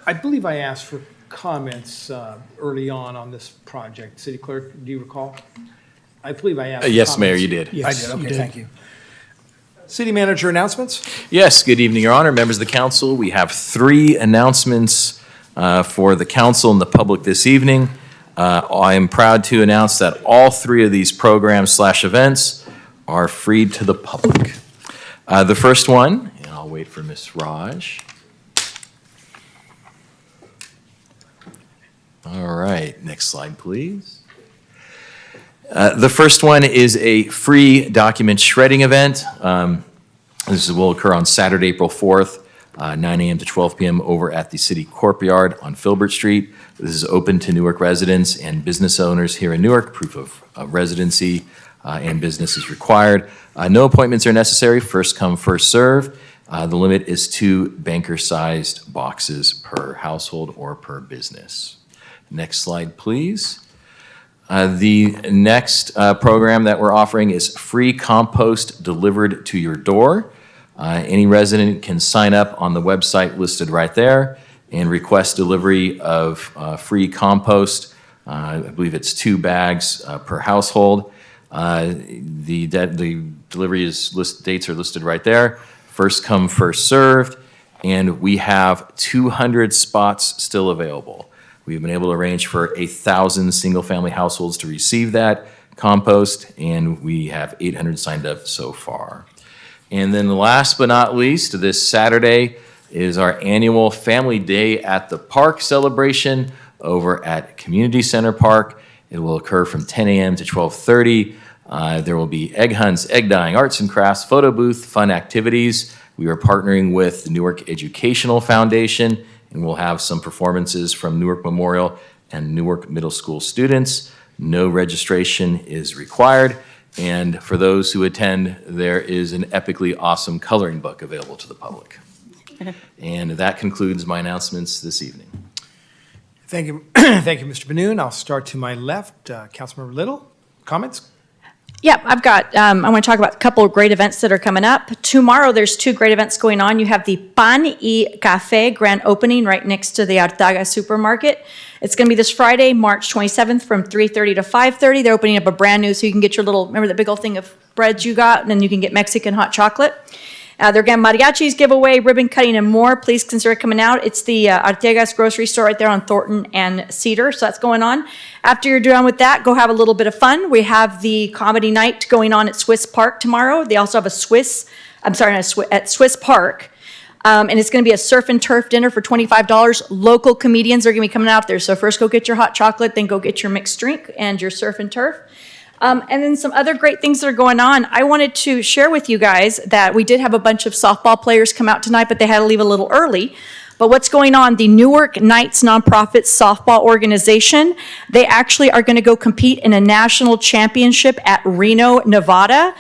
I believe I asked for comments early on this project. City Clerk, do you recall? I believe I asked. for Yes, Mayor, comments. you did. I Yes, did, you okay, did. thank you. City Manager announcements? Yes, good evening, Your Honor, members of the council. We have 3 announcements for the council and the public this evening. I am proud to announce that all 3 of these programs/events are free to the public. The first one, and I'll wait for Ms. Raj. All right, next slide, please. The first one is a free document shredding event. This will occur on Saturday, April 4th, 9 a.m. to 12 p.m. over at the City Courtyard on Filbert Street. This is open to Newark residents and business owners here in Newark. Proof of residency and business is required. No appointments are necessary. First come, first serve. The limit is 2 banker-sized boxes per household or per business. Next slide, please. The next program that we're offering is free compost delivered to your door. Any resident can sign up on the website listed right there and request delivery of free compost. I believe it's 2 bags per household. The delivery dates are listed right there. First come, first served, and we have 200 spots still available. We've been able to arrange for 1,000 single-family households to receive that compost, and we have 800 signed up so far. And then last but not least, this Saturday is our annual Family Day at the Park celebration over at Community Center Park. It will occur from 10 a.m. to 12:30. There will be egg hunts, egg dyeing, arts and crafts, photo booth, fun activities. We are partnering with the Newark Educational Foundation, and we'll have some performances from Newark Memorial and Newark Middle School students. No registration is required. And for those who attend, there is an epically awesome coloring book available to the public. And that concludes my announcements this evening. Thank you, thank you, Mr. Benoon. I'll start to my left. Councilmember Little, comments? Yeah, I've got, I want to talk about a couple of great events that are coming up. Tomorrow, there's 2 great events going on. You have the Pan y Café grand opening right next to the Artaga supermarket. It's going to be this Friday, March 27th from 3:30 to 5:30. They're opening up a brand new, so you can get your little, remember that big old thing of breads you got, and then you can get Mexican hot chocolate. They're getting mariachis, giveaway, ribbon cutting, and more. Please consider coming out. It's the Artegas grocery store right there on Thornton and Cedar, so that's going on. After you're done with that, go have a little bit of fun. We have the comedy night going on at Swiss Park tomorrow. They also have at Swiss Park. And it's going to be a surf and turf dinner for $25. Local comedians are going to be coming out there. So first go get your hot chocolate, then go get your mixed drink and your surf and turf. And then some other great things that are going on. I wanted to share with you guys that we did have a bunch of softball players come out tonight, but they had to leave a little early. But what's going on, the Newark Knights nonprofit softball organization, they actually are going to go compete in a national championship at Reno, Nevada.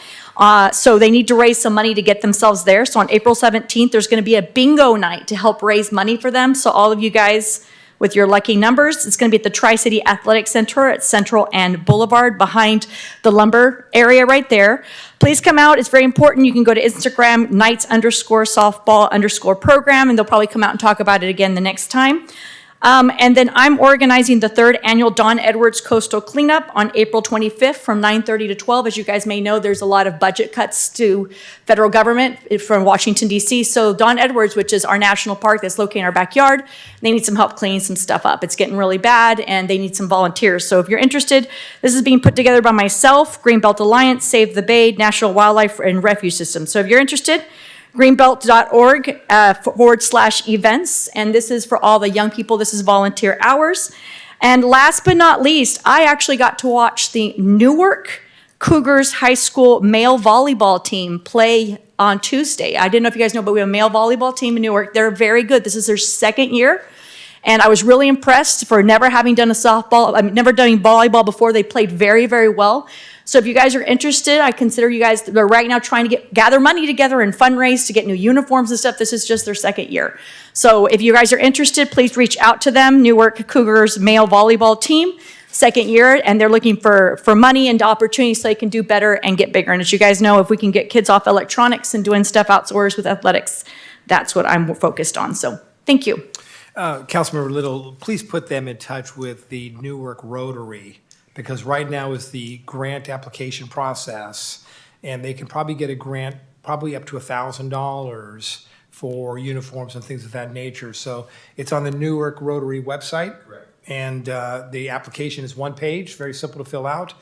So they need to raise some money to get themselves there. So on April 17th, there's going to be a bingo night to help raise money for them. So all of you guys with your lucky numbers, it's going to be at the Tri-City Athletic Center at Central and Boulevard behind the lumber area right there. Please come out. It's very important. You can go to Instagram, Knights_softball_program, and they'll probably come out and talk about it again the next time. And then I'm organizing the 3rd annual Don Edwards Coastal Cleanup on April 25th from 9:30 to 12. As you guys may know, there's a lot of budget cuts to federal government from Washington, D.C. So Don Edwards, which is our national park that's located in our backyard, they need some help cleaning some stuff up. It's getting really bad, and they need some volunteers. So if you're interested, this is being put together by myself, Greenbelt Alliance, Save the Bay, National Wildlife and Refuge System. So if you're interested, greenbelt.org /events. And this is for all the young people. This is volunteer hours. And last but not least, I actually got to watch the Newark Cougars High School male volleyball team play on Tuesday. I didn't know if you guys know, but we have a male volleyball team in Newark. They're very good. This is their 2nd year. And I was really impressed for never having done never done volleyball before. They played very, very well. So if you guys are interested, I consider you guys, they're right now trying to gather money together and fundraise to get new uniforms and stuff. This is just their 2nd year. So if you guys are interested, please reach out to them, Newark Cougars male volleyball team, 2nd year, and they're looking for money and opportunities so they can do better and get bigger. And as you guys know, if we can get kids off electronics and doing stuff outdoors with athletics, that's what I'm focused on. So thank you. Councilmember Little, please put them in touch with the Newark Rotary, because right now is the grant application process, and they can probably get a grant, probably up to $1,000 for uniforms and things of that nature. So it's on the Newark Rotary website. Correct. And the application is 1 page, very simple to fill out.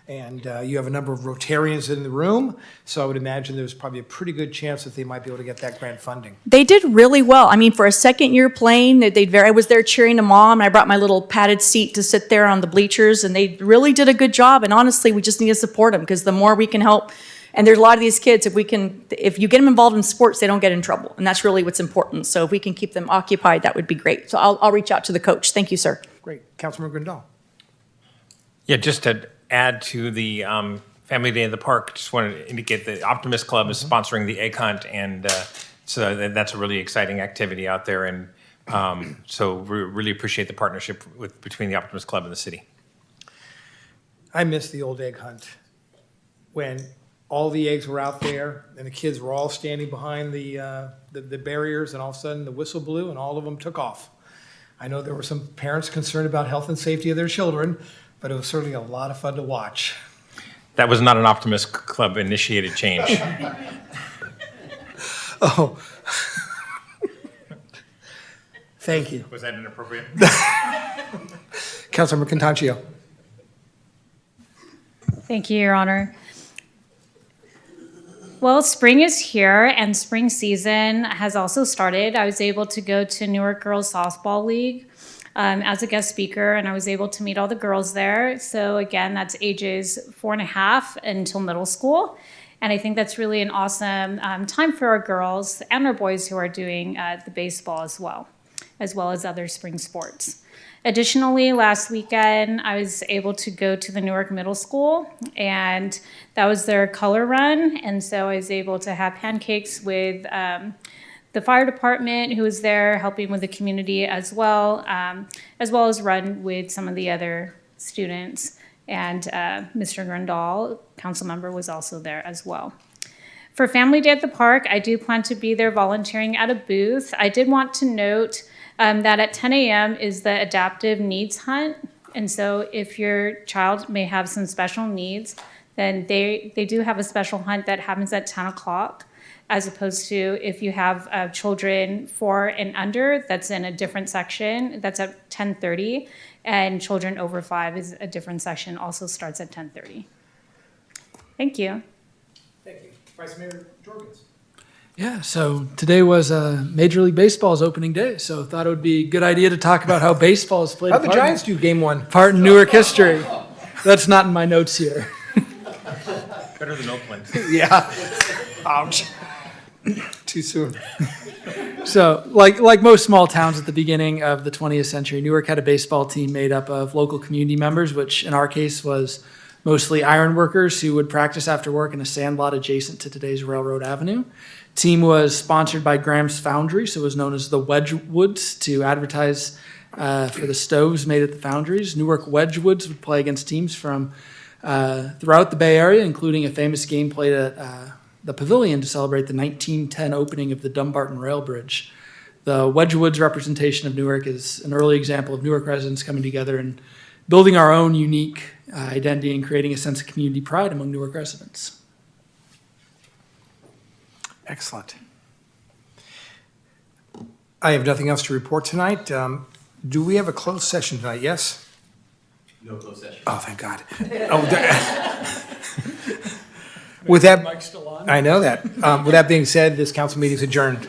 And you have a number of Rotarians in the room, so I would imagine there's probably a pretty good chance that they might be able to get that grant funding. They did really well. I mean, for a 2nd year playing, I was there cheering them on. I brought my little padded seat to sit there on the bleachers, and they really did a good job. And honestly, we just need to support them, because the more we can help, and there's a lot of these kids, if you get them involved in sports, they don't get in trouble, and that's really what's important. So if we can keep them occupied, that would be great. So I'll reach out to the coach. Thank you, sir. Great. Councilmember Grindal. Yeah, just to add to the Family Day in the Park, just wanted to indicate the Optimist Club is sponsoring the egg hunt, and so that's a really exciting activity out there. And so we really appreciate the partnership between the Optimist Club and the city. I miss the old egg hunt when all the eggs were out there and the kids were all standing behind the barriers, and all of a sudden the whistle blew and all of them took off. I know there were some parents concerned about health and safety of their children, but it was certainly a lot of fun to watch. That was not an Optimist Club initiated change. Oh. Thank you. Was that inappropriate? Councilmember Contacchio. Thank you, Your Honor. Well, spring is here and spring season has also started. I was able to go to Newark Girls Softball League as a guest speaker, and I was able to meet all the girls there. So again, that's ages 4.5 until middle school. And I think that's really an awesome time for our girls and our boys who are doing the baseball as well as other spring sports. Additionally, last weekend, I was able to go to the Newark Middle School, and that was their color run. And so I was able to have pancakes with the fire department who was there helping with the community as well as run with some of the other students And Mr. Grandal, council member, was also there as well. For Family Day at the Park, I do plan to be there volunteering at a booth. I did want to note that at 10 a.m. is the adaptive needs hunt. And so if your child may have some special needs, then they do have a special hunt that happens at 10 o'clock, as opposed to if you have children 4 and under, that's in a different section, that's at 10:30, and children over 5 is a different section, also starts at 10:30. Thank you. Thank you. Vice Mayor Jorgens. Yeah, so today was Major League Baseball's opening day, so thought it would be a good idea to talk about how baseball has played How'd the Giants do game one? part in Newark history. That's not in my notes here. Better than Oakland. Yeah. Ouch. Too soon. So, like most small towns at the beginning of the 20th century, Newark had a baseball team made up of local community members, which in our case was mostly iron workers who would practice after work in a sandlot adjacent to today's Railroad Avenue. Team was sponsored by Graham's Foundry, so it was known as the Wedgwoods, to advertise for the stoves made at the foundries. Newark Wedgwoods would play against teams from throughout the Bay Area, including a famous game played at the Pavilion to celebrate the 1910 opening of the Dumbarton Rail Bridge. The Wedgwoods representation of Newark is an early example of Newark residents coming together and building our own unique identity and creating a sense of community pride among Newark residents. Excellent. I have nothing else to report tonight. Do we have a closed session tonight? Yes? No closed session. Oh, thank God. With that, Mike's still on? I know that. With that being said, this council meeting is adjourned.